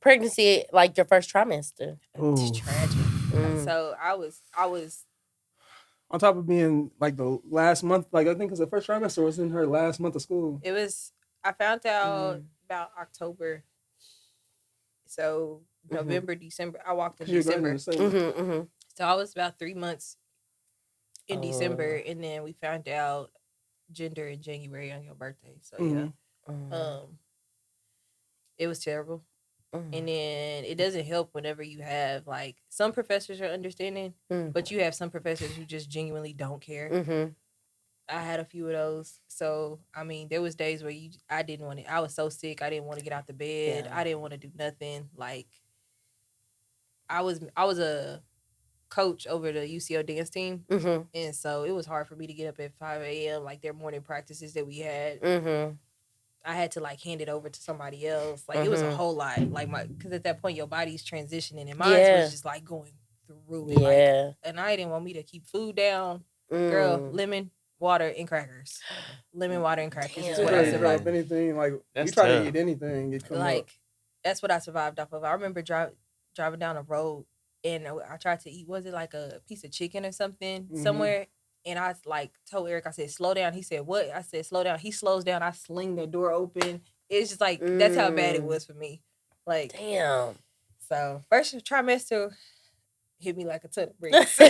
pregnancy like your first trimester? It's tragic. So I was on top of being like the last month, like I think because the first trimester was in her last month of school. It was. I found out about October. So November, December. I walked in December. So I was about 3 months in December, and then we found out gender in January on your birthday. So it was terrible. And then it doesn't help whenever you have like some professors are understanding, but you have some professors who just genuinely don't care. I had a few of those. So I mean, there was days where I didn't want to. I was so sick. I didn't want to get out the bed. I didn't want to do nothing. Like I was a coach over the UCO dance team, and so it was hard for me to get up at 5 a.m. like their morning practices that we had. I had to like hand it over to somebody else. Like it was a whole lot. Like because at that point your body's transitioning, and mine was just like going through it. Like, and I didn't want me to keep food down. Girl, lemon, water, and crackers. Lemon, water, and crackers. Is what I survived. Anything like you try to eat anything, it comes up. That's what I survived off of. I remember driving down a road, and I tried to eat. Was it like a piece of chicken or something somewhere? And I like told Eric, I said, slow down. He said, what? I said, slow down. He slows down. I sling the door open. It's just like, that's how bad it was for me. Like, damn. So, first trimester hit me like a ton of bricks.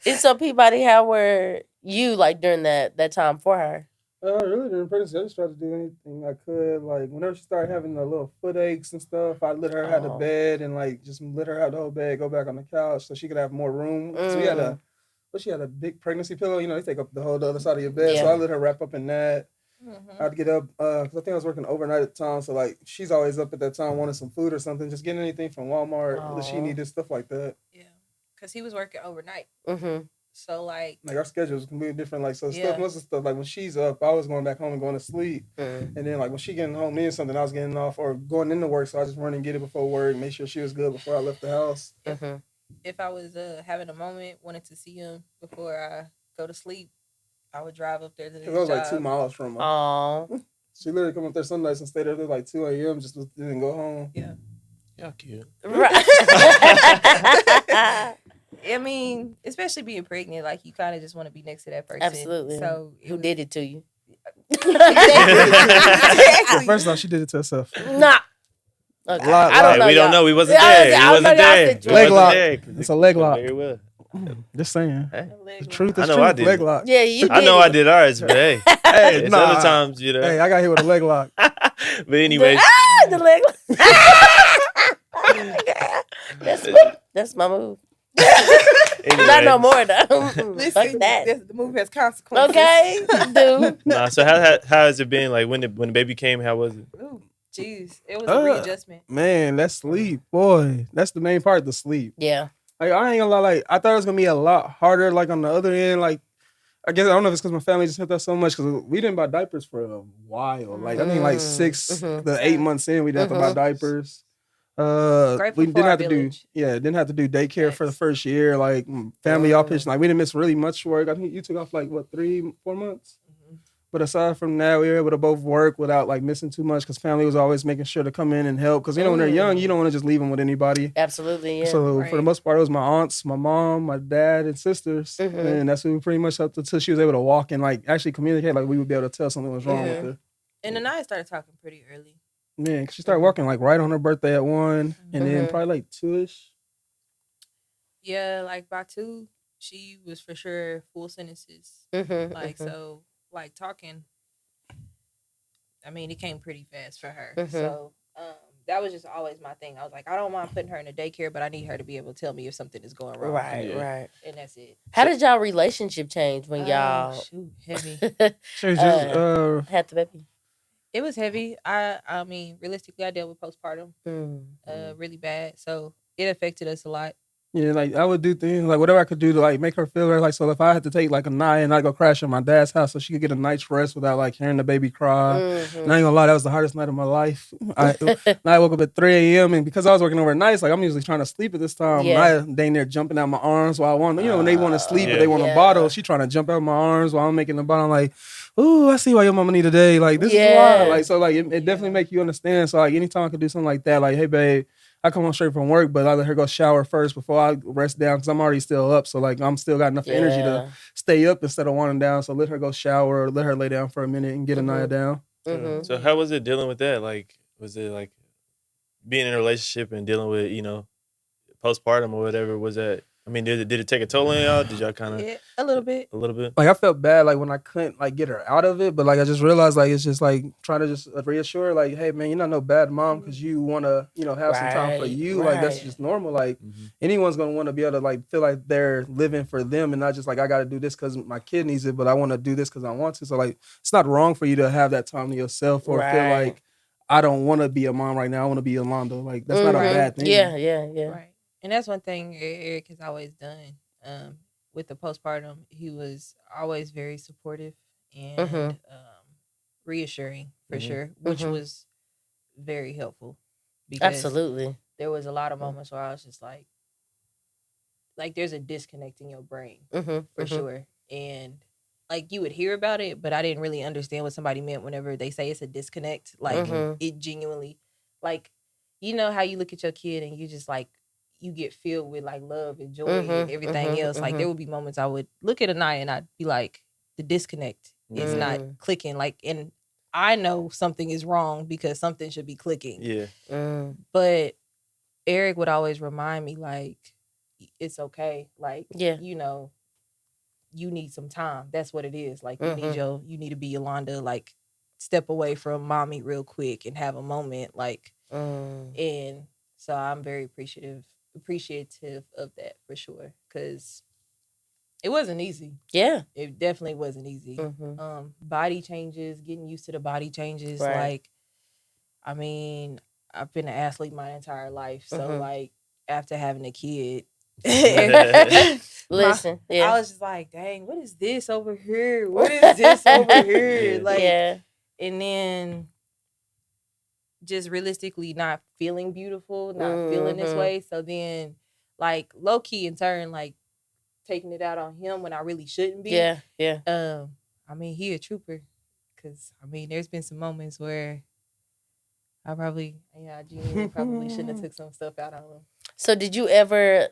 And so, Peabody, how were you like during that time for her? Really during pregnancy, I just tried to do anything I could. Like, whenever she started having the little foot aches and stuff, I let her have the bed and like just let her have the whole bed, go back on the couch so she could have more room. So she had a big pregnancy pillow. You know, they take up the other side of your bed. So I let her wrap up in that. I'd get up, because I think I was working overnight at the time. So, like, she's always up at that time wanting some food or something. Just getting anything from Walmart that she needed, stuff like that. Yeah. Because he was working overnight. So, like our schedules completely different. Like, so most of the stuff, like, when she's up, I was going back home and going to sleep. And then, like, when she getting home, me and something, I was getting off or going into work. So I just run and get it before work, make sure she was good before I left the house. If I was having a moment, wanted to see him before I go to sleep, I would drive up there to the job. It was like 2 miles from her. She literally come up there some nights and stay there till like 2 a.m. just didn't go home. Yeah. Y'all cute. Right. I mean, especially being pregnant, like you kind of just want to be next to that person. Absolutely. So who did it to you? First off, she did it to herself. Nah. Okay. I don't know. We don't know. We wasn't there. We wasn't there. Leg lock. It's a leg lock. Very well. Just saying. Hey. The truth is I know truth. I did. Leg lock. Yeah, you did. I know I did ours, but hey. Hey, nah. Other times, you know. Hey, I got hit with a leg lock. But anyway. The leg lock. That's my move. Anyway. Not no more though. Listen, that. The move has consequences. Okay, dude. Nah, so how has it been? Like when the baby came, how was it? Ooh, jeez, it was a readjustment. Man, that sleep, boy. That's the main part, the sleep. Yeah. Like I ain't gonna lie, like I thought it was gonna be a lot harder. Like on the other end, like I guess I don't know if it's because my family just helped us so much because we didn't buy diapers for a while. Like I think like 6 to 8 months in, we didn't have to buy diapers. We didn't have to didn't have to do daycare for the first year. Like family outpatient, like we didn't miss really much work. I think you took off like what 3-4 months. But aside from that, we were able to both work without like missing too much because family was always making sure to come in and help. Because you know when they're young, you don't want to just leave them with anybody. Absolutely, yeah. So for the most part, it was my aunts, my mom, my dad, and sisters, and that's who we pretty much helped until she was able to walk and like actually communicate. Like we would be able to tell something was wrong with her. And Anaya started talking pretty early. Yeah, she started walking like right on her birthday at 1, and then probably like 2-ish. Yeah, like by 2, she was for sure full sentences. So, like talking. I mean, it came pretty fast for her. So, that was just always my thing. I was like, I don't mind putting her in a daycare, but I need her to be able to tell me if something is going wrong. Right. And that's it. How did y'all relationship change when y'all heavy? Had the baby? It was heavy. I mean, realistically, I dealt with postpartum really bad. So it affected us a lot. Yeah, like I would do things like whatever I could do to like make her feel better. Like so, if I had to take like a night and I go crash at my dad's house so she could get a night's rest without like hearing the baby cry. And I ain't gonna lie, that was the hardest night of my life. I woke up at 3 a.m. and because I was working overnight, like I'm usually trying to sleep at this time. Yeah. And I there jumping out my arms while I want, when they want to sleep but they want a bottle, she trying to jump out my arms while I'm making the bottle. I'm like, ooh, I see why your mama need a day. Like this is why. Like so, like it definitely make you understand. So like anytime I could do something like that, like hey babe. I come home straight from work, but I let her go shower first before I rest down because I'm already still up. So like I'm still got enough energy to stay up instead of winding down. So let her go shower, let her lay down for a minute and get Anaya down. So how was it dealing with that? Like, was it like being in a relationship and dealing with, postpartum or whatever? Was that? I mean, did it take a toll on y'all? Did y'all kind of a little bit? A little bit. Like I felt bad like when I couldn't like get her out of it, but like I just realized like it's just like trying to just reassure her, like, hey man, you're not no bad mom because you want to have some time for you. Like that's just normal. Like anyone's gonna want to be able to like feel like they're living for them and not just like I got to do this because my kid needs it, but I want to do this because I want to. So like it's not wrong for you to have that time to yourself or feel like I don't want to be a mom right now. I want to be Yolanda. Like that's not a bad thing. Yeah. Right. And that's one thing Eric has always done. With the postpartum, he was always very supportive and reassuring for sure, which was very helpful. Because absolutely, there was a lot of moments where I was just like there's a disconnect in your brain for sure, and like you would hear about it, but I didn't really understand what somebody meant whenever they say it's a disconnect. Like it genuinely, like how you look at your kid and you just like. You get filled with like love and joy and everything else. Like there would be moments I would look at Anaya and I'd be like, the disconnect is not clicking. Like, and I know something is wrong because something should be clicking. Yeah. But Eric would always remind me like, it's okay. Like, you need some time. That's what it is. Like you need to be Yolanda. Like step away from mommy real quick and have a moment. Like, and so I'm very appreciative of that for sure because it wasn't easy. It definitely wasn't easy. Body changes, getting used to the body changes. Like I mean I've been an athlete my entire life, so like after having a kid listen, I was just like, dang, what is this over here, what is this over here? Like and then just realistically not feeling beautiful, not feeling this way. So then like low key in turn, like taking it out on him when I really shouldn't be. I mean, he a trooper. Cause I mean, there's been some moments where I genuinely probably shouldn't have took some stuff out on him. So did you ever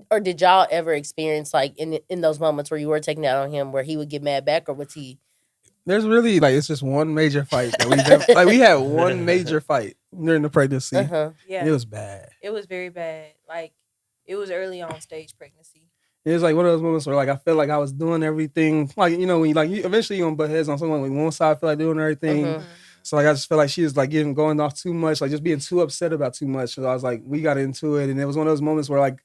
or did y'all ever experience like in those moments where you were taking it out on him where he would get mad back or was he? There's really it's just one major fight that we've ever, we had one major fight during the pregnancy. Yeah, it was bad. It was very bad. Like it was early on stage pregnancy. It was like one of those moments where like I felt like I was doing everything. Like when you eventually you're gonna butt heads on someone. Like one side feel like doing everything. So like I just felt like she was like going off too much, like just being too upset about too much. So I was like, we got into it, and it was one of those moments where like.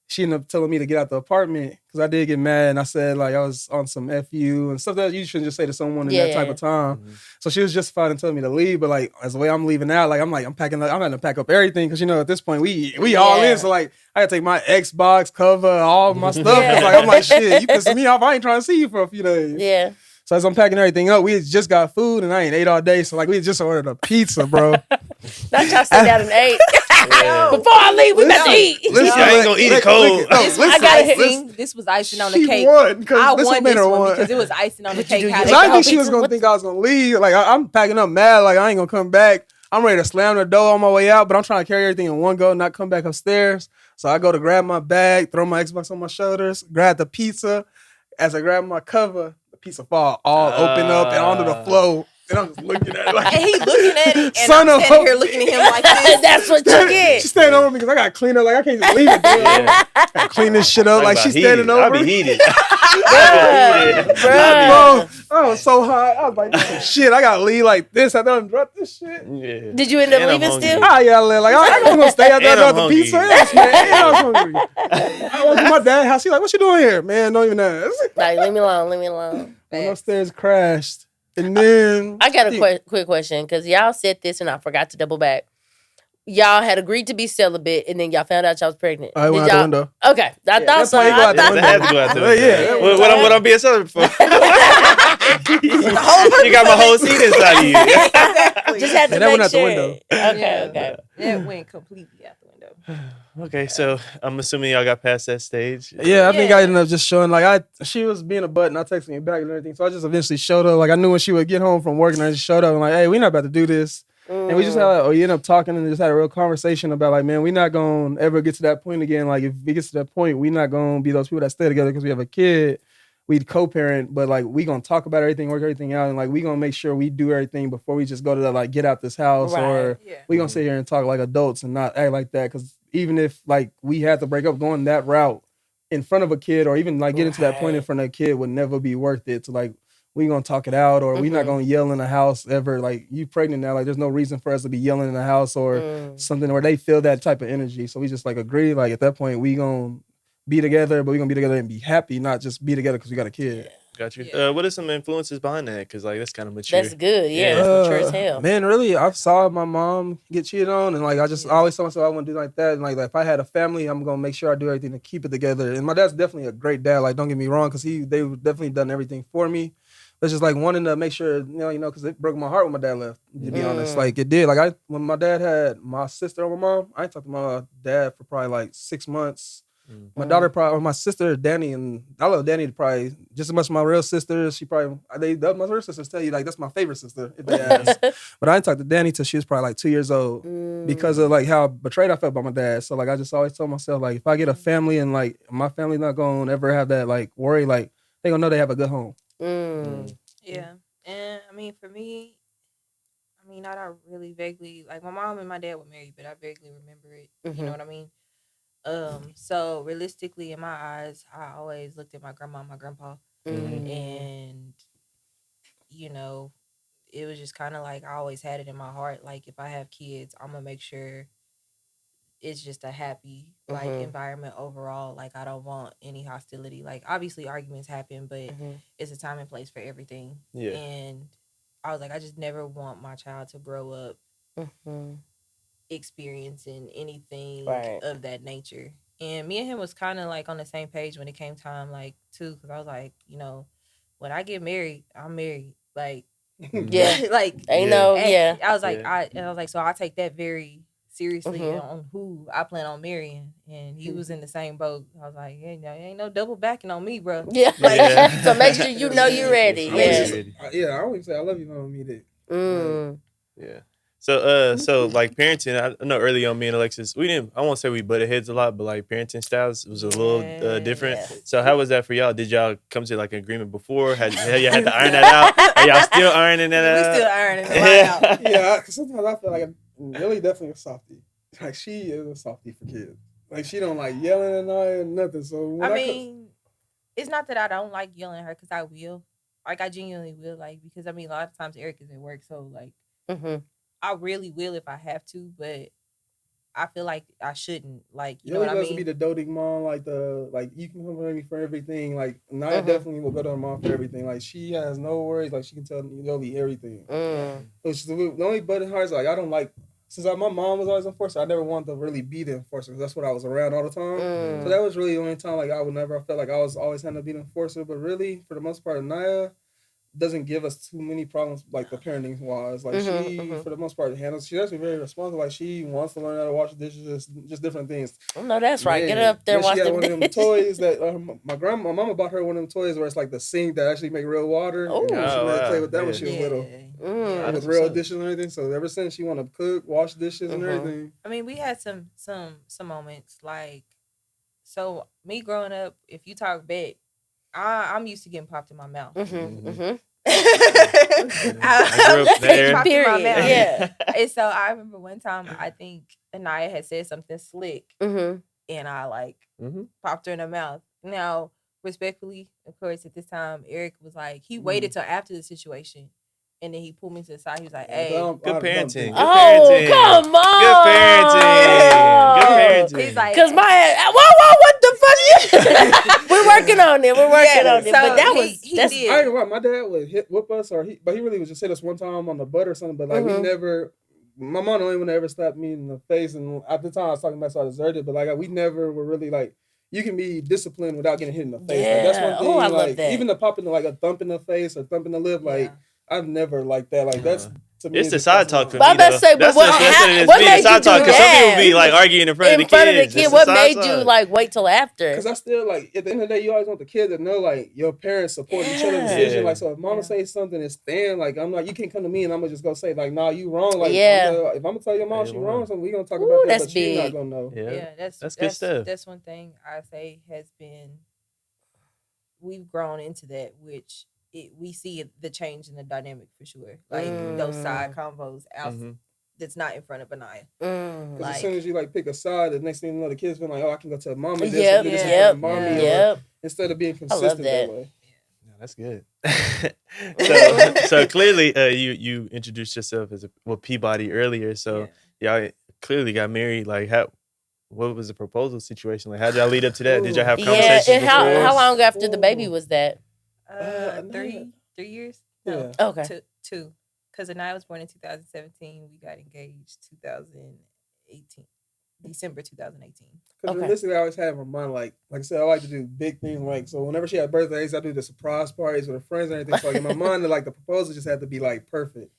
She ended up telling me to get out the apartment because I did get mad and I said like I was on some FU and stuff that you shouldn't just say to someone in that type of time. So she was justified in telling me to leave, but like as the way I'm leaving out, like I'm packing up, I'm having to pack up everything because at this point we all in. So like I had to take my Xbox cover, all my stuff. Like I'm like shit, you pissing me off. I ain't trying to see you for a few days. So as I'm packing everything up, we had just got food and I ain't ate all day. So like we just ordered a pizza, bro. Not y'all sit down and ate. Before I leave, we about to eat. Listen, I ain't gonna eat it cold. This was icing on the cake. I won this one because it was icing on the cake. I didn't think she was gonna think I was gonna leave. Like I'm packing up mad. Like I ain't gonna come back. I'm ready to slam the door on my way out, but I'm trying to carry everything in one go, not come back upstairs. So I go to grab my bag, throw my Xbox on my shoulders, grab the pizza. As I grab my cover, the pizza fall all open up and onto the floor. And I'm just looking at it like... And he looking at it, and I'm standing here looking at him like this. That's what you get. She's standing over me because I got to clean up. Like, I can't just leave it there. I got to clean this shit up. Like, she's standing over me. I'll be heated. Bro, I was so hot. I was like, shit, I got to leave like this. I done dropped this shit. Yeah. Did you end up leaving still? I ain't going to stay out there and the pizza. Yes, man. I was hungry. I went to my dad's house. He's like, what you doing here? Man, don't even know. Like, leave me alone. Went upstairs, crashed. And then I got a quick question because y'all said this and I forgot to double back. y'all had agreed to be celibate, and then y'all found out y'all was pregnant. I went out the window. Okay, I thought so. That had to go out the window. Yeah. What I'm being celibate for? You got my whole seat inside of you. Exactly. Just had to that make went out the sure. window. Okay. It went completely out the window. Okay, so I'm assuming y'all got past that stage. Yeah, I think I ended up just showing she was being a butt and I texted me back and everything. So I just eventually showed her. Like I knew when she would get home from work and I just showed up and like, hey, we're not about to do this. And we just had you end up talking and just had a real conversation about like, man, we're not gonna ever get to that point again. Like if we get to that point, we're not gonna be those people that stay together because we have a kid. We'd co-parent, but like we gonna talk about everything, work everything out, and like we gonna make sure we do everything before we just go to like get out this house or we gonna sit here and talk like adults and not act like that. Because even if like we had to break up, going that route in front of a kid or even like getting to that point in front of a kid would never be worth it. So like we gonna talk it out or we not gonna yell in the house ever. Like you pregnant now, like there's no reason for us to be yelling in the house or something where they feel that type of energy. So we just like agree like at that point we gonna be together, but we're gonna be together and be happy, not just be together because we got a kid. Got you. What are some influences behind that? Because like that's kind of mature. That's good. Yeah, that's mature as hell. Man, really, I saw my mom get cheated on, and like I always told myself I want to do like that. And like if I had a family, I'm gonna make sure I do everything to keep it together. And my dad's definitely a great dad. Like don't get me wrong, because they definitely done everything for me. It's just like wanting to make sure, because it broke my heart when my dad left. To be honest, like it did. Like when my dad had my sister and my mom, I ain't talked to my dad for probably like 6 months. My daughter probably, or my sister Danny, and I love Danny probably just as much as my real sister. She probably, my real sisters tell you like that's my favorite sister if they ask. But I didn't talk to Danny till she was probably like 2 years old because of like how betrayed I felt by my dad. So like I just always told myself like if I get a family and like my family's not gonna ever have that like worry, like they gonna know they have a good home. Yeah, and I mean for me, not I really vaguely like my mom and my dad were married, but I vaguely remember it. You know what I mean? So realistically in my eyes, I always looked at my grandma and my grandpa and it was just kind of like I always had it in my heart like if I have kids, I'm gonna make sure it's just a happy like environment overall. Like I don't want any hostility. Like obviously arguments happen, but it's a time and place for everything. And I was like I just never want my child to grow up experiencing anything of that nature. And me and him was kind of like on the same page when it came time like too, because I was like when I get married, I'm married, like like I was like I was like so I take that very seriously on who I plan on marrying, and he was in the same boat. I was like ain't no double backing on me, bro. So make sure you're ready. I always say I love you when I meet it. So like parenting, I know early on me and Alexis, I won't say we butted heads a lot, but like parenting styles was a little different. So how was that for y'all? Did y'all come to like an agreement before? Had you had to iron that out? Are y'all still ironing that out? We still ironing it out. Yeah, because sometimes I feel like Lily definitely a softie. Like she is a softie for kids. Like she don't like yelling and nothing. So it's not that I don't like yelling at her because I will. Like I genuinely will. Like because a lot of times Eric is at work, so like I really will if I have to, but I feel like I shouldn't. Like you know what I mean? Be the doting mom, like you can come to me for everything. Like Naya definitely will go to her mom for everything. Like she has no worries. Like she can tell Lily everything. The only button hearts like I don't like. Since my mom was always an enforcer, I never wanted to really be the enforcer because that's what I was around all the time. So that was really the only time like I felt like I was always having to be the enforcer. But really, for the most part, Naya doesn't give us too many problems like the parenting wise. Like she, for the most part, handles. She actually very responsible. Like she wants to learn how to wash dishes, just different things. Oh no, that's right. Get up there, and wash them. She got one of them toys that my mama bought her one of them toys where it's like the sink that actually make real water. Oh, she let her play with that when she was little. With real dishes and everything. So ever since she want to cook, wash dishes and everything. We had some moments like, so me growing up, if you talk back, I'm used to getting popped in my mouth. I grew up there. Period. And so I remember one time I think Anaya had said something slick, and I like popped her in the mouth. Now, respectfully, of course, at this time, Eric was like he waited till after the situation. And then he pulled me to the side. He was like, "Hey, good parenting. Oh, come on. Good parenting. He's like, because my ass, whoa, what the fuck? We're working on it. So but that was he did. I ain't know, my dad would whoop us, but he really was just hit us one time on the butt or something. But like we never my mom the only one that ever slapped me in the face, and at the time I was talking about so I deserved it, but like we never were really like. You can be disciplined without getting hit in the face. Yeah. Like, that's one thing. Oh, I like love that. even the popping like a thump in the face or thump in the lip, like I've never liked that. Like that's to me. It's the side talk for me. But I'm about to say, but what it is. What Me, made the side you do talk, because some people be that? like arguing in front of the kids. kid. What made you like wait till after? Because I still like at the end of the day, you always want the kid to know like your parents support each other's decision. Like so, if mama say something and stand, like I'm like you can't come to me and I'm gonna just go say like nah you wrong. Like if I'm gonna tell your mom she wrong, something we gonna talk about that, but she's not gonna know. Yeah, that's good stuff. That's one thing I say has been. We've grown into that, which we see the change in the dynamic for sure. Like those side combos out that's not in front of Benaiah. Because as soon as you like pick a side, the next thing you know, the kids been like, oh, I can go tell mama this, mommy, instead of being consistent that way. Yeah, that's good. so clearly, you introduced yourself as Peabody earlier. So y'all clearly got married. Like what was the proposal situation like? How did y'all lead up to that? Did y'all have conversations? Yeah, and how long after the baby was that? 3 years. No, okay, 2. Because Anaya was born in 2017. We got engaged 2018, December 2018. Because realistically, I always had in my mind, like I said, I like to do big things. Like so, whenever she had birthdays, I do the surprise parties with her friends and everything. So like in my mind, like the proposal just had to be like perfect.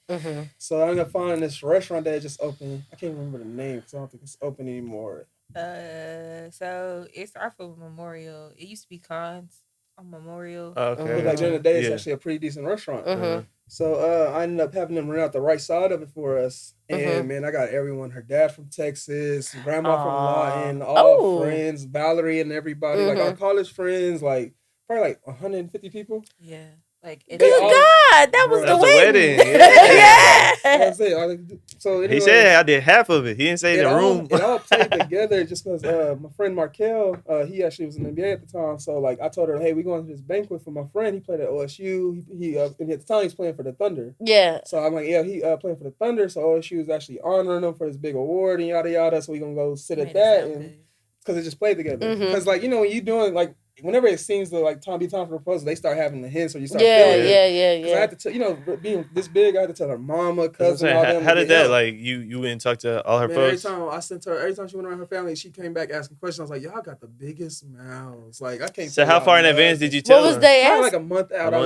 So I ended up finding this restaurant that just opened. I can't remember the name because I don't think it's open anymore. So it started for Memorial. It used to be Cons on Memorial. Okay. But like during the day, it's actually a pretty decent restaurant. So I ended up having them rent out the right side of it for us. And man, I got everyone, her dad from Texas, grandma from Lawton, all friends, Valerie and everybody, like our college friends, like probably like 150 people. Yeah. Like good God, that was the wedding. Yeah. That's it. So anyway, he said I did half of it. He didn't say the room. It all played together just because my friend Markel, he actually was in the NBA at the time. So like I told her, hey, we going to this banquet for my friend. He played at OSU. He and at the time he was playing for the Thunder. Yeah. So I'm like, yeah, he playing for the Thunder. So OSU was actually honoring him for his big award and yada yada. So we gonna go sit at that and because it just played together. Because like when you doing like. Whenever it seems to like time for the proposal, they start having the hints or you start feeling it. Yeah. I had to tell, being this big, I had to tell her mama, cousin, all them. How did that, like, you went and talked to all her folks? Every time she went around her family, she came back asking questions. I was like, y'all got the biggest mouths. Like, I can't. So how far in advance did you tell her? What was they asking? Like a month out. I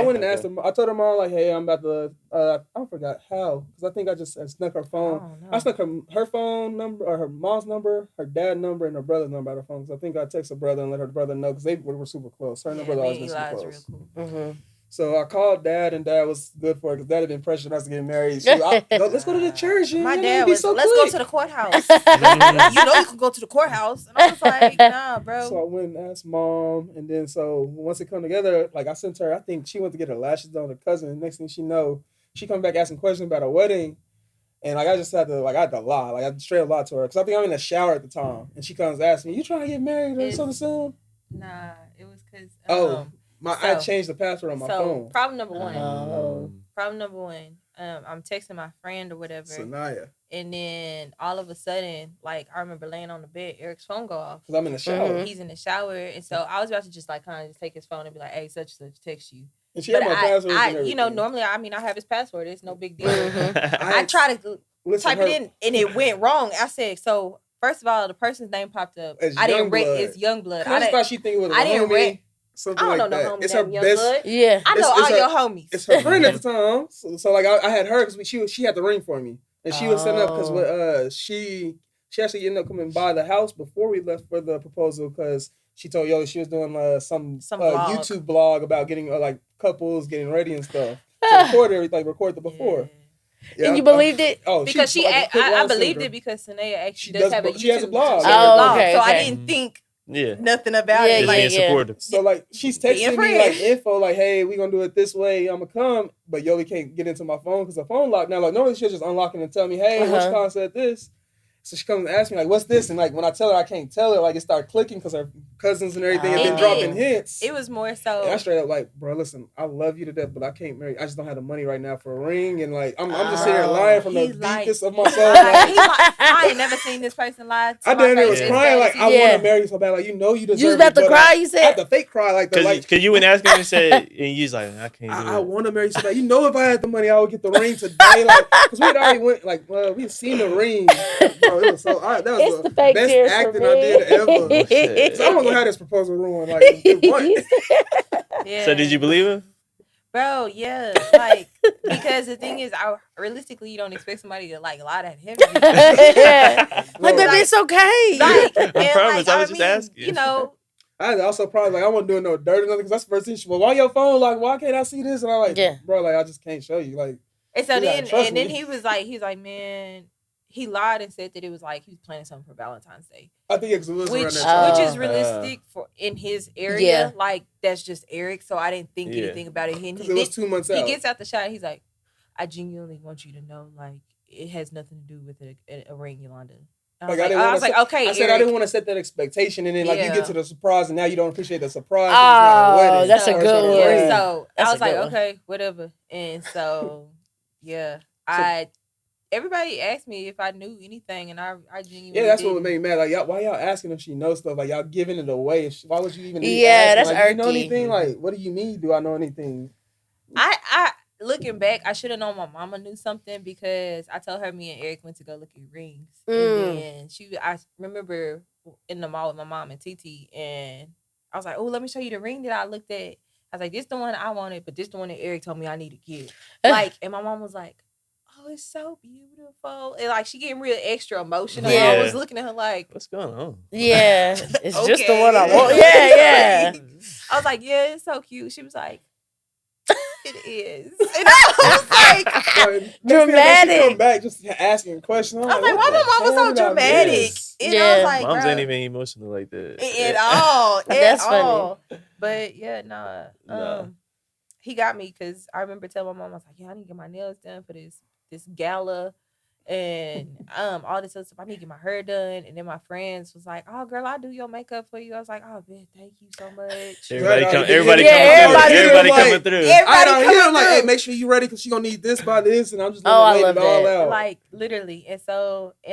went and asked them. I told her mom, like, hey, I'm about to, I forgot how. Because I think I just snuck her phone. I snuck her phone number, or her mom's number, her dad's number, and her brother's number out of her phone. Because I think I texted her brother and let her brother know because they were super close. Her and her brother always been super close. Real cool. So I called dad, and dad was good for it because dad had been pressuring us to get married. She was, let's go to the church. My dad was, let's go to the courthouse. You can go to the courthouse. And I was like, nah, bro. So I went and asked mom, and then so once it come together, like I sent her, I think she went to get her lashes done, her cousin. And next thing she know, she come back asking questions about her wedding. And like I just had to, like I had to lie. Like I straight up lied to her. Because I think I'm in the shower at the time. And she comes asking me, you trying to get married or something soon? Nah, it was because... I changed the password on my phone. Problem number one. I'm texting my friend or whatever. Sanaya. And then all of a sudden, like I remember laying on the bed, Eric's phone go off. Because I'm in the shower. He's in the shower. And so I was about to just like kind of just take his phone and be like, hey, such and such, text you. And she had my password. Normally, I have his password. It's no big deal. I try to type it in and it went wrong. I said, so first of all, the person's name popped up. I didn't rate it's Youngblood. I just thought she think it was a homie. I don't know no homie. It's her best. Yeah, I know all your homies. It's her friend at the time. So like I had her because she had the ring for me, and she was setting up because she actually ended up coming by the house before we left for the proposal because she told Yo she was doing some YouTube blog about getting like couples getting ready and stuff. To record the before. Yeah, and you believed it? Because I believed it because Sanaya actually does have a YouTube. She has a blog. Okay. So I didn't think nothing about it. Like supportive. So like she's texting me like info like, hey, we gonna do it this way. I'm gonna come, but Yoli can't get into my phone because the phone locked. Now like normally she'll just unlock it and tell me, hey, which con said this. So she comes and asks me like, what's this? And like when I tell her I can't tell her, like it started clicking because her cousins and everything, and then dropping hints. It was more so. And I straight up like, bro, listen, I love you to death, but I can't marry. I just don't have the money right now for a ring, and like, I'm just sitting here lying from the deepest of my soul. I ain't never seen this person lie. I damn near was crying like, I want to marry you so bad, like you deserve. You was about to cry. You said I had to fake cry like that, like because you went asking him and said, and you was like, I can't. I want to marry you so bad. If I had the money, I would get the ring today, like because we had already went like, well, we'd seen the ring. Bro, it was so. That was the best acting I did ever. So I'm gonna have this proposal ruined like once. Yeah. So did you believe him? Bro, yeah, like because the thing is, realistically, you don't expect somebody to like lie that heavy. Like, baby, it's okay. Like, I promise, I was just asking. You know, I also probably like I wasn't doing no dirt or nothing because that's the first thing. Well, why your phone? Like, why can't I see this? And I'm like, bro, like I just can't show you. Like, and so then he was like, man. He lied and said that it was like he was planning something for Valentine's Day. I think it was which is realistic for in his area. Yeah. Like that's just Eric. So I didn't think anything about it. And it was 2 months out. He gets out the shot. He's like, I genuinely want you to know, like it has nothing to do with a ring, Yolanda. I was like, okay. I said I didn't want to set that expectation, and then like you get to the surprise, and now you don't appreciate the surprise. Oh, that's a good one. Yeah. So I was like, okay, whatever. And so everybody asked me if I knew anything, and I genuinely that's didn't. what made me mad. Like, why y'all asking if she knows stuff? Like, y'all giving it away. Why would you even? That's like, irky. You know anything? Like, what do you mean? Do I know anything? I looking back, I should have known my mama knew something because I told her me and Eric went to go look at rings, and then I remember in the mall with my mom and TT, and I was like, oh, let me show you the ring that I looked at. I was like, this the one I wanted, but this the one that Eric told me I need to get. Like, and my mom was like, oh, it's so beautiful. And like she getting real extra emotional. Yeah. I was looking at her like, what's going on? Yeah. It's just the one I want. Yeah. I was like, yeah, it's so cute. She was like, it is. And I was like, dramatic. Come back just asking questions. I was like, why my mom was so dramatic? And I was like, moms ain't even emotional like that. At all. That's funny. But yeah, nah. He got me because I remember telling my mom, I was like, yeah, I need to get my nails done for this gala and all this other stuff. I need to get my hair done. And then my friends was like, oh girl, I'll do your makeup for you. I was like, oh man, thank you so much. Everybody coming through. I'm like, hey, make sure you ready because she gonna need this by this, and I'm just laying it all out. Like literally. And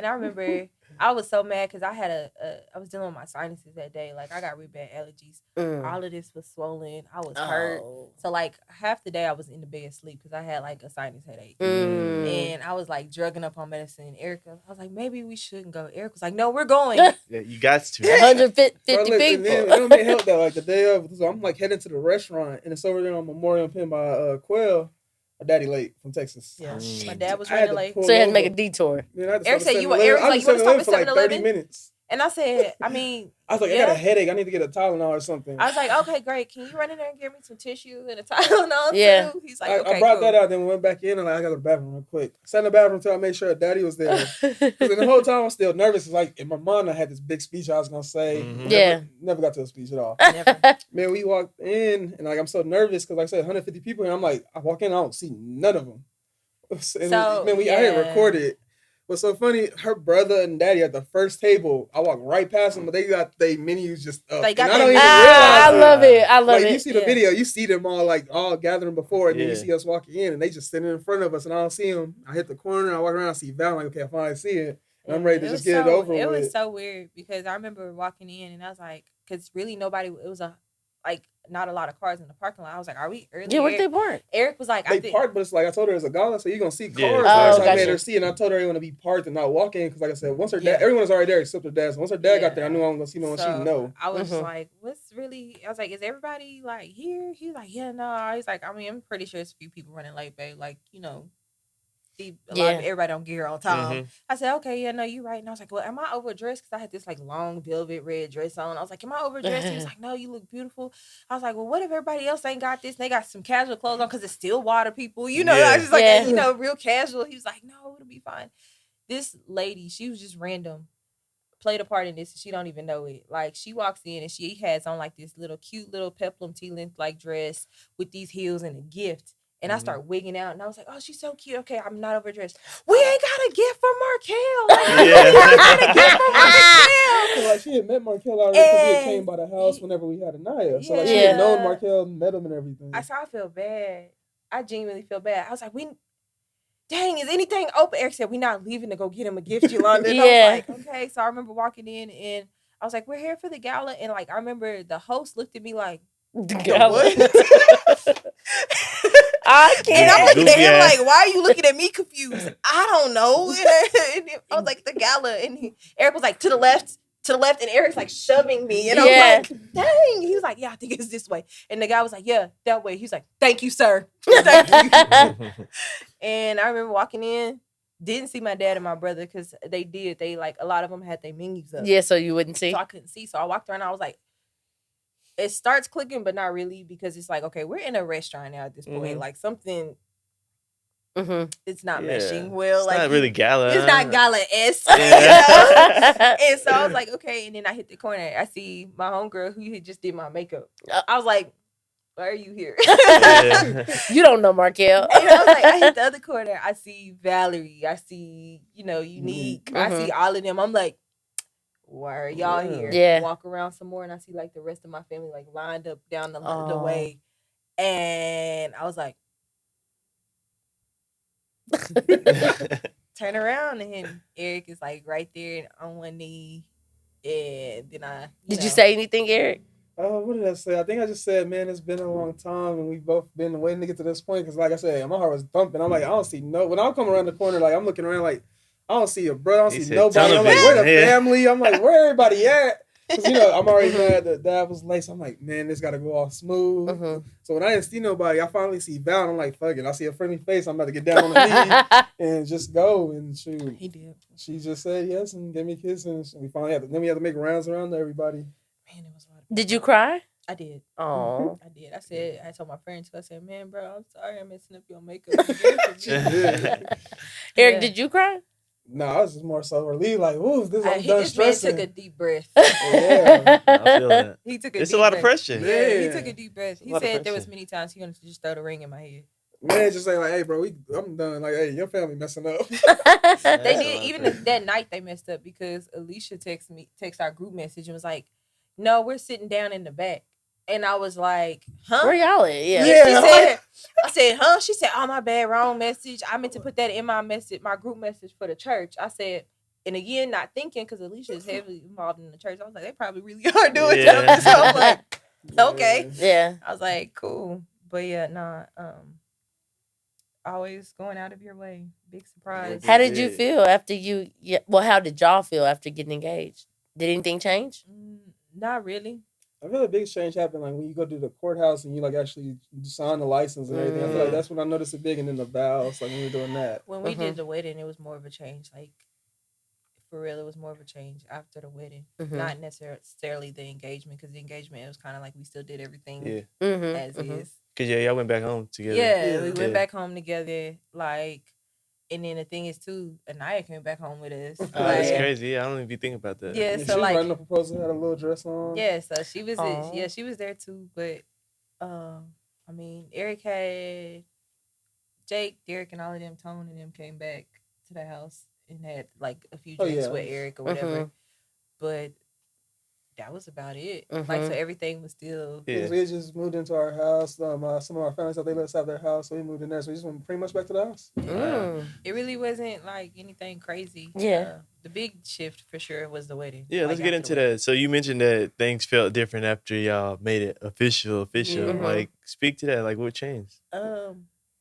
I remember I was so mad because I was dealing with my sinuses that day. Like I got really bad allergies. All of this was swollen. I was hurt. So like half the day I was in the bed asleep because I had like a sinus headache. And I was like drugging up on medicine. Erica, I was like, maybe we shouldn't go. Eric was like, no, we're going. Yeah, you got to. 150 people. And then, it don't help that like the day of, so I'm like heading to the restaurant and it's over there on Memorial Penn by Quell. My daddy late from Texas. Yeah, my dad was running late. So you had to make a detour. Eric said, Eric was like, you want to stop at 7-Eleven? 30 minutes. And I said, I was like, I got a headache. I need to get a Tylenol or something. I was like, okay, great. Can you run in there and give me some tissue and a Tylenol too? He's like, okay, I brought that out, then we went back in and I got to the bathroom real quick. I sat in the bathroom until I made sure Daddy was there. Because the whole time I was still nervous. It's like in my mind I had this big speech I was gonna say. Never got to a speech at all. Man, we walked in and like I'm so nervous because like I said, 150 people and I'm like, I walk in, I don't see none of them. And I had recorded. What's so funny, her brother and daddy at the first table, I walked right past them, but they got their menus just up. They got I don't even realize I love it. You see the video, you see them all like all gathering before, and then you see us walking in, and they just sitting in front of us, and I don't see them. I hit the corner, I walk around, I see Val, I'm like, okay, I finally see it. And I'm ready to just get it over with. It was so weird because I remember walking in, and I was like, because really nobody, it was not a lot of cars in the parking lot. I was like, are we early? Yeah, where did they park? Eric was like, they parked, but it's like I told her it's a gala, so you're gonna see cars. So I made her see, and I told her they want to be parked and not walk in because, like I said, once her dad, everyone was already there except her dad. So once her dad got there, I knew I wasn't gonna see no one she know. I was like, what's really? I was like, is everybody like here? He's like, yeah, no. He's like, I mean, I'm pretty sure it's a few people running late, babe. Like, you know. Everybody don't get here on time. I said, okay, yeah, no, you're right. And I was like, well, am I overdressed? Because I had this like long velvet red dress on. I was like, am I overdressed? He was like, no, you look beautiful. I was like, well, what if everybody else ain't got this? And they got some casual clothes on because it's still water people. You know, I was just like, you know, real casual. He was like, no, it'll be fine. This lady, she was just random. Played a part in this and she don't even know it. Like she walks in and she has on like this little cute little peplum tea length like dress with these heels and a gift. And I start wigging out, and I was like, "Oh, she's so cute. Okay, I'm not overdressed. We ain't got a gift from Markel. Like, we ain't got a gift from Markel." So like she had met Markel already because he had came by the house whenever we had Anaya. So like she had known Markel, met him and everything. I feel bad. I genuinely feel bad. I was like, dang, is anything open? Eric said, "We not leaving to go get him a gift, Yolanda." And I was like, okay. So I remember walking in, and I was like, "We're here for the gala." And like, I remember the host looked at me like, "The gala?" What? I can't. And I'm looking at him like, "Why are you looking at me confused?" I don't know. And I was like, "The gala." And Eric was like, to the left. And Eric's like shoving me. And I was like, dang. He was like, "Yeah, I think it's this way." And the guy was like, "Yeah, that way." He was like, "Thank you, sir." Thank you. And I remember walking in, didn't see my dad and my brother because they like, a lot of them had their menus up. Yeah, so you wouldn't see. So I couldn't see. So I walked around and I was like, it starts clicking, but not really, because it's like, okay, we're in a restaurant now at this point. Like something, it's not meshing well. It's like not really gala. It's not gala-esque. You know? And so I was like, okay. And then I hit the corner. I see my homegirl who had just did my makeup. I was like, why are you here? You don't know Markel. And I was like, I hit the other corner. I see Valerie. I see, Unique. I see all of them. I'm like, why are y'all here? Yeah. Walk around some more, and I see like the rest of my family like lined up down the way. And I was like, turn around, and Eric is like right there on one knee. And then Did you say anything, Eric? What did I say? I think I just said, man, it's been a long time, and we've both been waiting to get to this point. Because, like I said, my heart was thumping. I'm like, I don't see when I come around the corner, like I'm looking around, like I don't see a brother, I don't see nobody. I'm like, where the family? I'm like, where everybody at? Because I'm already mad that Dad was late. So I'm like, man, this got to go all smooth. So when I didn't see nobody, I finally see Val, and I'm like, fuck it. I see a friendly face. I'm about to get down on the knee and just go. And he did. She just said yes and gave me a kiss, and we finally had to make rounds around to everybody. Man, it was a lot of Did you cry? I did. Oh, I did. I told my friends, I said, man, bro, I'm sorry I'm messing up your makeup. Eric, did you cry? No, I was just more so relieved, like, ooh, I'm done this stressing. man took a deep breath. Yeah, I feel that. He took It's a lot of pressure. Yeah, he took a deep breath. He said there was many times he wanted to just throw the ring in my head. Man, just say like, hey, bro, I'm done. Like, hey, your family messing up. They did. Even that night they messed up because Alicia text our group message and was like, "No, we're sitting down in the back." And I was like, huh? Where y'all at? Yeah. I said, huh? She said, oh, my bad, wrong message. I meant to put that in my group message for the church. I said, and again, not thinking, because Alicia is heavily involved in the church. I was like, they probably really are doing something. So I was like, okay. Yeah. I was like, cool. But yeah, always going out of your way. Big surprise. How did you feel after how did y'all feel after getting engaged? Did anything change? Not really. I feel a big change happened like when you go to the courthouse and you like actually sign the license and everything. I feel like that's when I noticed it big, and then the vows, like when we were doing that. When we did the wedding, it was more of a change. Like for real, it was more of a change after the wedding, not necessarily the engagement, because the engagement it was kind of like we still did everything as is. Cause y'all went back home together. Yeah, we went back home together. Like, and then the thing is too, Anaya came back home with us. Oh, that's crazy. Yeah, I don't even be thinking about that. Yeah, so she was like running the proposal, had a little dress on. Yeah, so she was. She was there too. But I mean, Eric had Jake, Derek, and all of them. Tone and them came back to the house and had like a few drinks with Eric or whatever. But that was about it. Like, so everything was still. Yeah. We just moved into our house. Some of our families they let us have their house, so we moved in there. So we just went pretty much back to the house. It really wasn't like anything crazy. Yeah. The big shift for sure was the wedding. Yeah, let's get into that. So you mentioned that things felt different after y'all made it official. Like, speak to that. Like, what changed?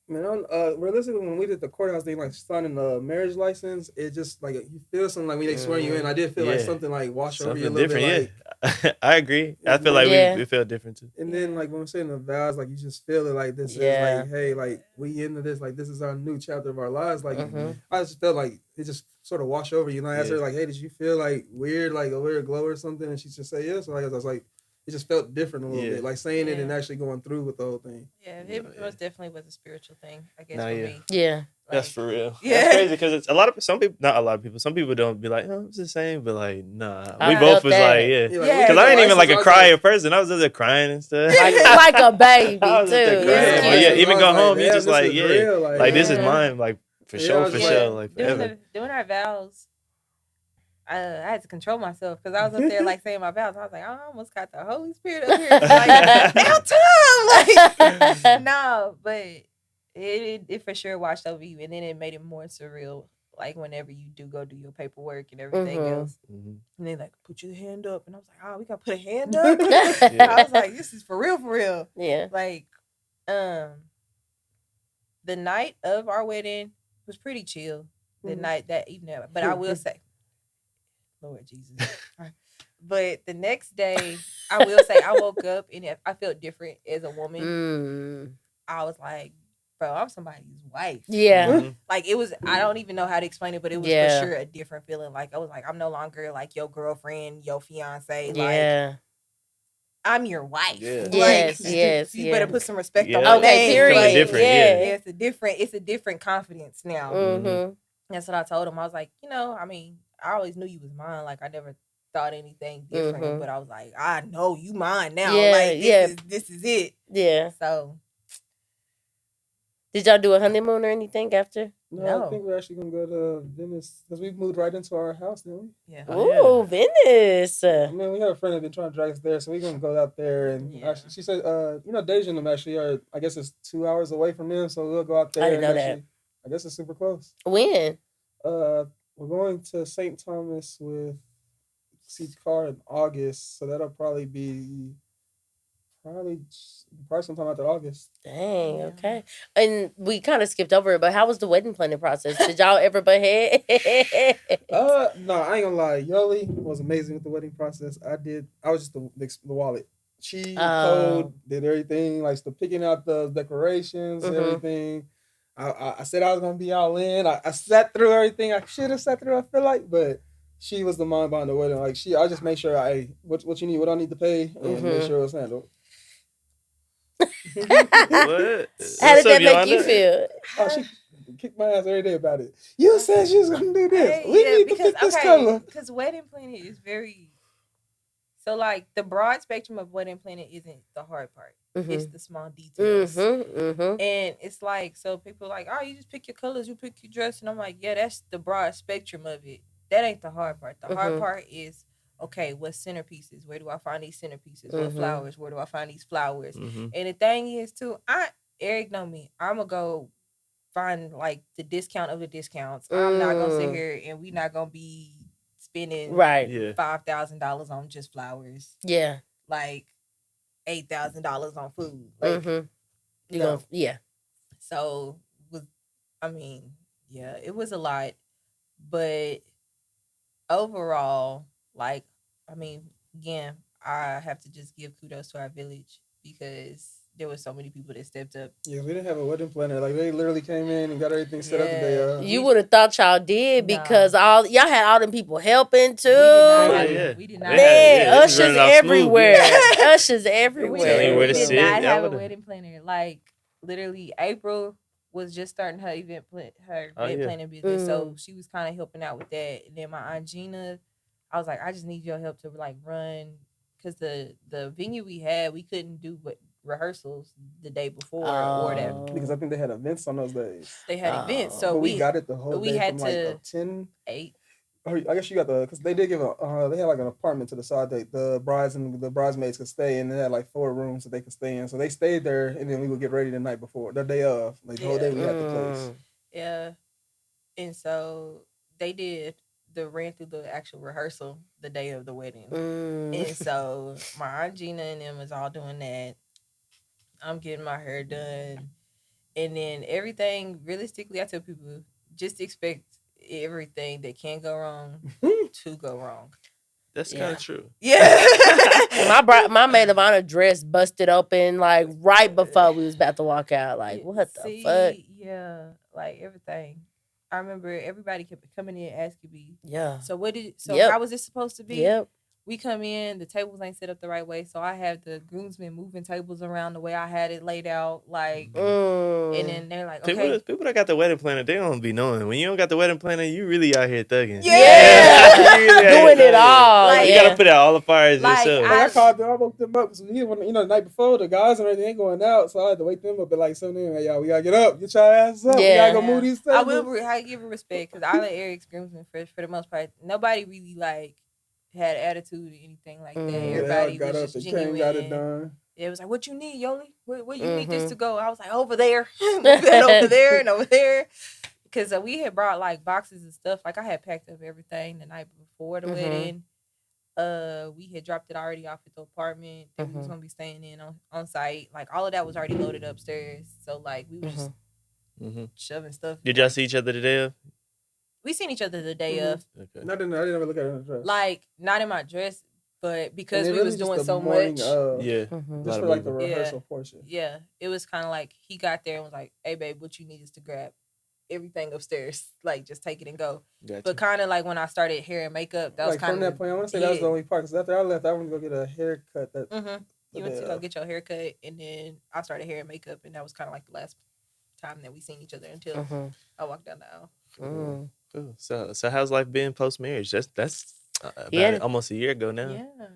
Man, realistically, when we did the courthouse thing, like signing the marriage license, it just like you feel something like when they swear you in. I did feel like something like wash over you a little bit. Like, I agree. I feel like we felt different too. And then like when we're saying the vows, like you just feel it like this is like, hey, like we into this, like this is our new chapter of our lives. Like I just felt like it just sort of washed over you. And I asked her like, hey, did you feel like weird, like a weird glow or something? And she just said yes. So like I was like, it just felt different a little bit, like saying it and actually going through with the whole thing. Yeah, it most definitely was a spiritual thing, I guess, for me. Yeah. That's for real. Yeah. That's crazy because it's a lot of some people don't be like, oh, it's the same, but like, nah. We both was like, because I ain't even like a crier person. I was just crying and stuff. Like a baby, too. Yeah, even go home, you just like, like this is mine, like for sure, like forever. Doing our vows, I had to control myself because I was up there like saying my vows. I was like, I almost got the Holy Spirit up here. Like, now time. Like, no, but it for sure washed over you, and then it made it more surreal. Like whenever you do go do your paperwork and everything else, and they like put your hand up, and I was like, oh, we gotta put a hand up. I was like, this is for real. Yeah. Like, the night of our wedding was pretty chill. The night that evening, but I will say, Lord Jesus. But the next day, I will say I woke up and I felt different as a woman. I was like, bro, I'm somebody's wife. Yeah. Like it was, I don't even know how to explain it, but it was for sure a different feeling. Like I was like, I'm no longer like your girlfriend, your fiance. Like I'm your wife. Yeah. Like, yes. You better put some respect on my name. Period. Like, it's a different confidence now. Mm-hmm. That's what I told him. I was like, I mean, I always knew you was mine. Like I never thought anything different, but I was like, I know you mine now. Like this is it. Yeah. So did y'all do a honeymoon or anything after? No, I think we're actually gonna go to Venice because we moved right into our house, didn't we? Yeah. Ooh, Venice. I mean, we have a friend that's been trying to drag us there, so we're gonna go out there. And actually, she said, Deja and them actually are. I guess it's 2 hours away from them, so we'll go out there. I didn't know that. I guess it's super close. When? We're going to St. Thomas with Seat's car in August, so that'll probably be sometime after August. Dang, okay. And we kind of skipped over it, but how was the wedding planning process? Did y'all ever butt head? No, I ain't gonna lie. Yoli was amazing with the wedding process. I was just the wallet. She code, did everything, like the picking out the decorations and everything. I said I was gonna be all in. I sat through everything I should have sat through, I feel like, but she was the mind behind the wedding. Like I just made sure what you need, what I need to pay, and make sure it was handled. What? How did that make you feel? Oh, she kicked my ass every day about it. You said she was gonna do this. We need to pick this color. Because wedding planning is very so like the broad spectrum of wedding planning isn't the hard part. It's the small details. And it's like, so people are like, oh, you just pick your colors, you pick your dress. And I'm like, yeah, that's the broad spectrum of it. That ain't the hard part. The hard part is, okay, what centerpieces? Where do I find these centerpieces? What flowers? Where do I find these flowers? And the thing is, too, Eric know me. I'm going to go find, like, the discount of the discounts. I'm not going to sit here and we not going to be spending $5,000 on just flowers. Yeah. Like, $8,000 on food. Like, So, it was a lot. But overall, like, again, I have to just give kudos to our village because there were so many people that stepped up. Yeah, we didn't have a wedding planner. Like, they literally came in and got everything set up today. You would have thought y'all did because y'all had all them people helping too. We did not. Man, ushers everywhere. Ushers everywhere. We did not have a wedding planner. Like, literally, April was just starting her event planning business, so she was kind of helping out with that. And then my Aunt Gina, I was like, I just need your help to like run, because the venue we had, we couldn't do rehearsals the day before or that, because I think they had events on those days. They had events, so we got it the whole day. We had from like 10, 8. I guess you got because they did give they had like an apartment to the side that the brides and the bridesmaids could stay in. They had like 4 rooms that they could stay in. So they stayed there, and then we would get ready the night before, the day of. Like the whole day we had the place. Yeah. And so they ran through the actual rehearsal the day of the wedding. And so my Aunt Gina and them was all doing that. I'm getting my hair done. And then everything, realistically, I tell people, just expect everything that can go wrong to go wrong. That's kind of true. Yeah. my maid of honor dress busted open like right before we was about to walk out. Like, what the fuck? Yeah, like everything. I remember everybody kept coming in asking me. Yeah. So how was this supposed to be? Yep. we come in, the tables ain't set up the right way, so I have the groomsmen moving tables around the way I had it laid out, like, and then they're like, okay. People that got the wedding planner, they don't be knowing. When you don't got the wedding planner, you really out here thugging. Yeah. You really Doing it all. Like, you gotta put out all the fires yourself. I called them, I woke them up. So, the night before, the guys and everything ain't going out, so I had to wake them up at like 7 a.m. Hey, y'all, we gotta get up, get y'all asses up. We gotta go move these tables. I give her respect because I let Eric's groomsmen for the most part. Nobody really like had attitude or anything like that. Everybody got was up just and genuine. got it done. It was like, what you need, Yoli? Where you need this to go? I was like, over there. Move that over there and over there. Because we had brought like boxes and stuff. Like I had packed up everything the night before the wedding. We had dropped it already off at the apartment that we was going to be staying in on site. Like all of that was already loaded upstairs. So like we were just shoving stuff. Did y'all see each other the day of? We seen each other the day of. Okay. I didn't ever look at her in the dress. Like, not in my dress, but because we was doing so much. Just for like the rehearsal portion. Yeah. It was kind of like, he got there and was like, hey, babe, what you need is to grab everything upstairs. Like, just take it and go. Gotcha. But kind of like when I started hair and makeup, that was kind of... From that point, I want to say that was the only part. Because after I left, I went to go get a haircut. You went to go get your haircut, and then I started hair and makeup, and that was kind of like the last time that we seen each other until I walked down the aisle. Cool. So how's life been post marriage? That's almost a year ago now. Yeah.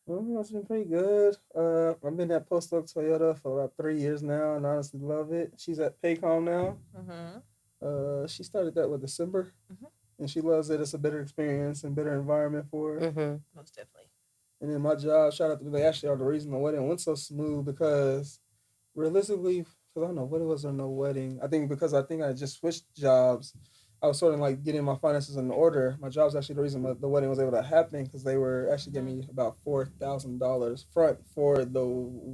Well, it's been pretty good. I've been at Post Oak Toyota for about 3 years now, and I honestly love it. She's at Paycom now. She started that with December, and she loves it. It's a better experience and better environment for her. Most definitely. And then my job, shout out to them, they actually are the reason the wedding went so smooth because realistically, because I don't know what it was or no wedding. I think I just switched jobs. I was sort of like getting my finances in order. My job's actually the reason the wedding was able to happen because they were actually giving me about $4,000 front for the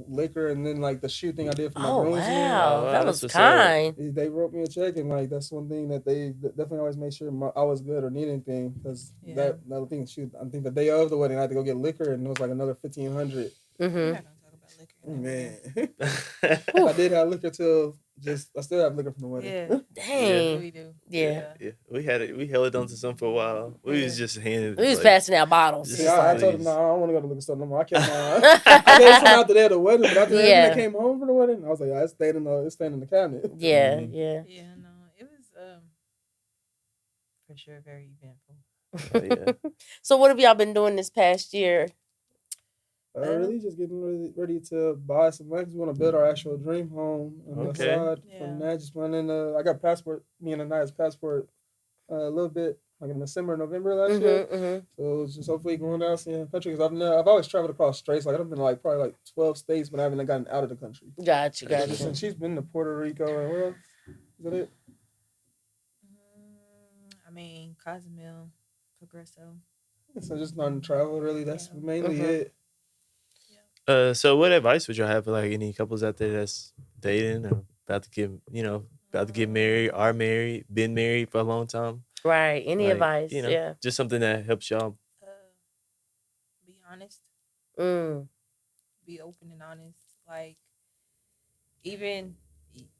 liquor and then like the shoot thing I did for my groomsmen. Wow, that was kind. They wrote me a check and like that's one thing that they definitely always made sure I was good or need anything because that another thing. Shoot, I think the day of the wedding I had to go get liquor and it was like another $1,500. Man, I did have liquor till I still have liquor from the wedding. Yeah, dang, we do. Yeah, we held it on to some for a while. We was just handing. We was passing out bottles. See, I told him, no, I don't want to go to the liquor store no more. I kept I gave some out the day of the wedding, but after they came home from the wedding, I was like, it's staying in the cabinet. Yeah, no, it was for sure very eventful. So what have y'all been doing this past year? Really just getting ready to buy some land. We want to build our actual dream home. And aside from that, just planning. I got me and Anaya's passport a little bit, like in December, November last year. So it's just hopefully going out seeing the country. Because I've always traveled across states. Like I've been like probably like 12 states, but I haven't gotten out of the country. Gotcha. And she's been to Puerto Rico and where else? Is that it? I mean, Cozumel, Progresso. So just not travel really. That's mainly it. So what advice would y'all have for like any couples out there that's dating or about to get married, are married, been married for a long time? Right. Any advice? Just something that helps y'all. Be honest. Be open and honest. Like even,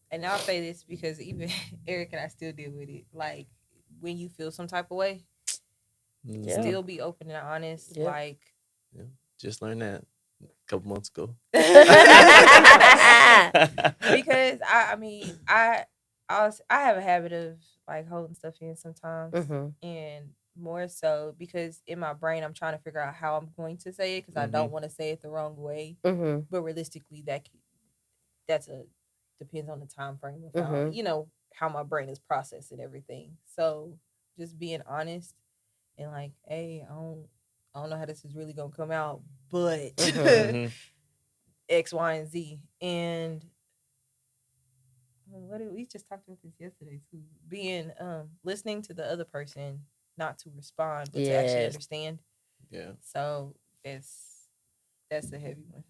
and I'll say this because even Eric and I still deal with it. Like when you feel some type of way, still be open and honest. Like, just learn that. Couple months ago. Because I have a habit of like holding stuff in sometimes and more so because in my brain I'm trying to figure out how I'm going to say it because I don't want to say it the wrong way. But realistically that's depends on the time frame of how my brain is processing everything. So just being honest and like, hey, I don't know how this is really gonna come out, but X, Y, and Z. And we just talked about this yesterday too. Being listening to the other person, not to respond, but to actually understand. Yeah. So that's a heavy one.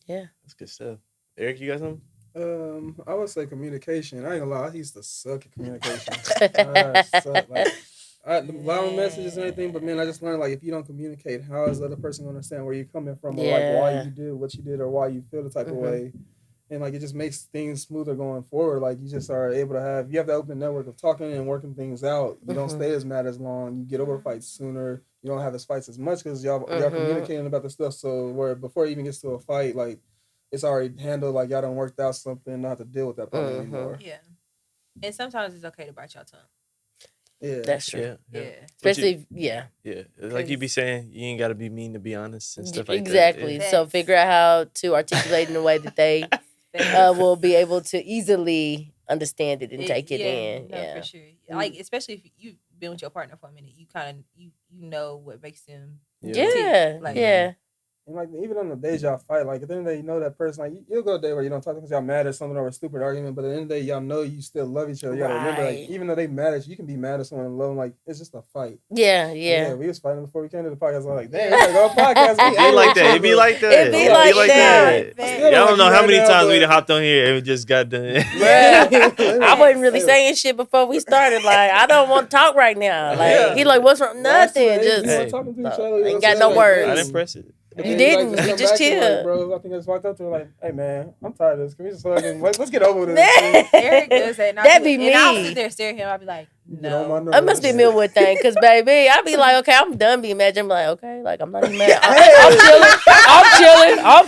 Yeah. That's good stuff. Eric, you got something? I would say communication. I ain't gonna lie, I used to suck at communication. I suck, long messages and everything, but man, I just learned like if you don't communicate, how is the other person gonna understand where you're coming from or like why you did what you did or why you feel the type of way? And like it just makes things smoother going forward. Like you just are able to have that open network of talking and working things out. You don't stay as mad as long. You get over fights sooner. You don't have as fights as much because y'all communicating about the stuff. So where before it even gets to a fight, like it's already handled. Like y'all done worked out something, not to deal with that problem anymore. Yeah, and sometimes it's okay to bite your tongue. Yeah, that's true. Yeah. Especially, Yeah. Like you be saying, you ain't got to be mean to be honest and stuff like exactly. that. So figure out how to articulate in a way that they will be able to easily understand it and take it in. No, for sure. Like, especially if you've been with your partner for a minute, you kind of, you know what makes them tick. Like, And like even on the days y'all fight, like at the end of the day, you know that person. Like you'll go a day where you don't talk because y'all mad at something or a stupid argument, but at the end of the day, y'all know you still love each other. You gotta remember, like even though they mad at you, you can be mad at someone and love them. Like it's just a fight. Yeah. We was fighting before we came to the podcast. I'm like, damn, we gotta go to the podcast. It be like that. Y'all don't know how many times we hopped on here and we just got done. I wasn't really saying shit before we started. Like I don't want to talk right now. Like he like, what's wrong? Nothing. Just talking to each other. Ain't got no words. I didn't press it. You didn't. We just chilled. Like, bro, I think I just walked up to her like, hey, man, I'm tired of this. Can we just let's get over this? Eric does that. That'd be me. And I'll sit there and stare at him. I'll be like, no. It must be a Millwood thing. Because, baby, I'll be like, okay, I'm done being mad. I'm like, okay, like, I'm not even mad. I'm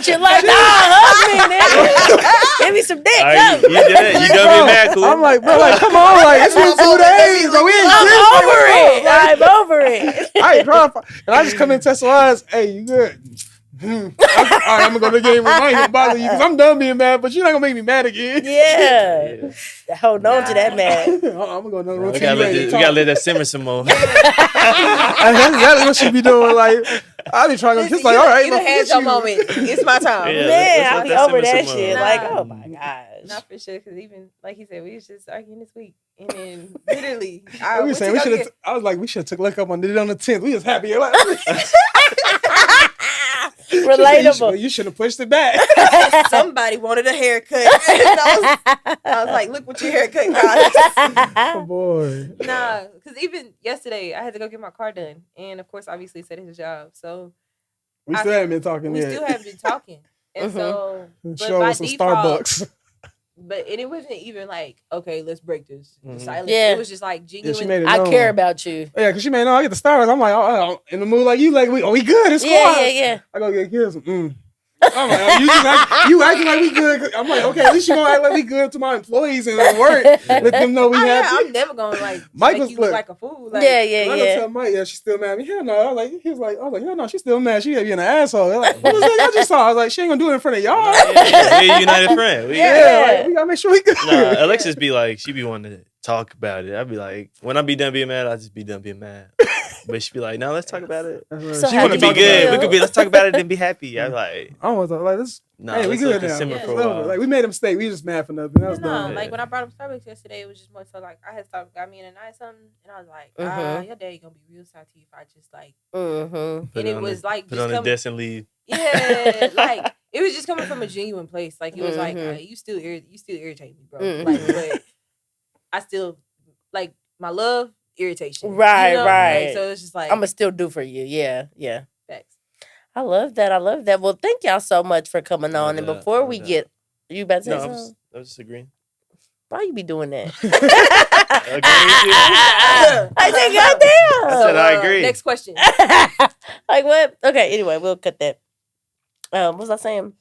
chilling. Like, nah, hug me, nigga. Give me some dick. Right, you done being mad, cool. I'm like, bro, like, come on. Like, it's been 2 days. Bro, I'm over it. I ain't trying to and I just come in and test her eyes. Hey, you good? All right, I'm gonna go to the game. I ain't gonna bother you because I'm done being mad, but you're not gonna make me mad again. Yeah. Hold on to that man. I'm gonna go another routine. We gotta let that simmer some more. That's what she be doing. Like I be trying to just like, all right, you had your moment. It's my time. Man, I be over that shit. Like, oh my gosh. Not for sure, because even like he said, we was just arguing this week, and then literally, I was like, we should have took luck up on did it on the 10th. We was happy. Like, relatable. You should have pushed it back. Somebody wanted a haircut. I was like, look what your haircut got. Oh boy. Nah, because even yesterday I had to go get my car done, and of course, obviously, said his job. So we still haven't been talking yet. We still haven't been talking, and so show us some Starbucks. But it wasn't even like, okay, let's break this silence. Yeah. It was just like genuine. Yeah, I care about you. Yeah, because she made I get the Starbucks. I'm like, oh, in the mood like you, like we good. It's Yeah. I go get kids. I'm like, you acting like we good. I'm like, okay, at least you gonna act like we good to my employees and work. Let them know we happy. I'm never gonna like Mike make you look like a fool. Like, yeah. I tell Mike, she's still mad at me. Hell no. I was like, hell no, she's still mad. She gotta be an asshole. They're like, what was that y'all just saw? I was like, she ain't gonna do it in front of y'all. We're a united friend. Like, we gotta make sure we good. Alexis be like, she be wanting to talk about it. I'd be like, when I be done being mad, I just be done being mad. But she be like, no, let's talk about it. So She want to be good. We could be, let's talk about it and be happy. I'm like, I was like, this. no, Hey, we good now. simmer for a while. Like we made a mistake. We just mad for nothing. That was dumb. Like when I brought up Starbucks yesterday, it was just more so like I had got me in a night something, and I was like, your daddy gonna be real salty if I just like. And it was like put on the desk and leave. Yeah, like it was just coming from a genuine place. Like it was like you still irritate me, bro. Like, but I still like my love irritation. Right. Like, so it's just like I'm gonna still do for you. Yeah. Facts. I love that. Well, thank y'all so much for coming on. And before we get, you about to say something? I was just agreeing. Why you be doing that? I said, goddamn. I said, I agree. Next question. Like what? Okay, anyway, we'll cut that. What was I saying?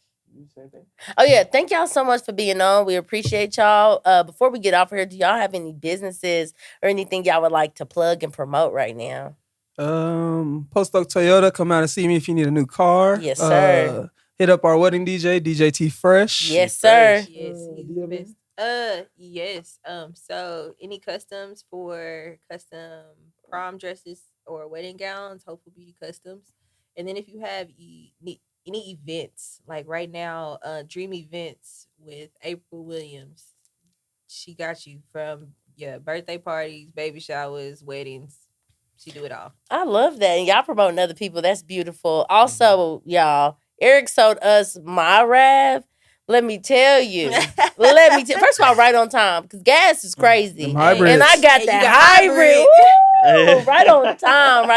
Same thing. Oh, yeah. Thank y'all so much for being on. We appreciate y'all. Before we get off here, do y'all have any businesses or anything y'all would like to plug and promote right now? Post-Oak Toyota, come out and see me if you need a new car. Yes, sir. Hit up our wedding DJ T Fresh. Yes, sir. Yes, he's the best. Yes. So any customs for custom prom dresses or wedding gowns, Hopeful Beauty Customs. And then if you have any events, like right now, Dream Events with April Williams, she got you from birthday parties, baby showers, weddings. She do it all. I love that. And y'all promoting other people. That's beautiful. Also, y'all, Eric sold us my RAV. Let me tell you. First of all, right on time, because gas is crazy. And I got that hybrid. Woo! Right on time.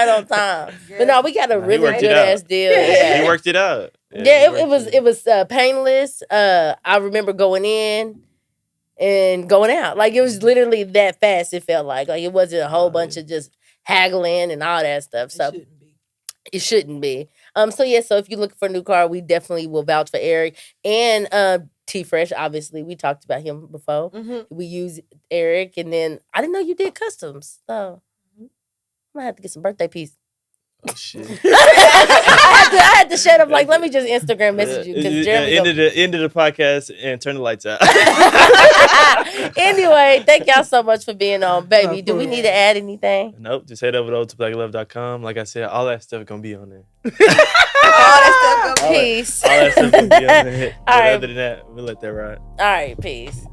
But no, we got a really good ass deal. Yeah. He worked it out. Yeah, it was painless. I remember going in and going out. Like it was literally that fast. It felt like it wasn't a whole bunch of just haggling and all that stuff. So it shouldn't be. So if you're looking for a new car, we definitely will vouch for Eric and T Fresh. Obviously, we talked about him before. Mm-hmm. We use Eric, and then I didn't know you did customs. So I'm gonna have to get some birthday piece. Oh shit! I had to shut up. Like, let me just Instagram message you because end of the podcast and turn the lights out. Anyway, thank y'all so much for being on, baby. Do we need to add anything? Nope. Just head over to OToBlackLove.com. Like I said, all that stuff gonna be on there. Peace. All that stuff gonna be on there. But other than that, we'll let that ride. All right, peace.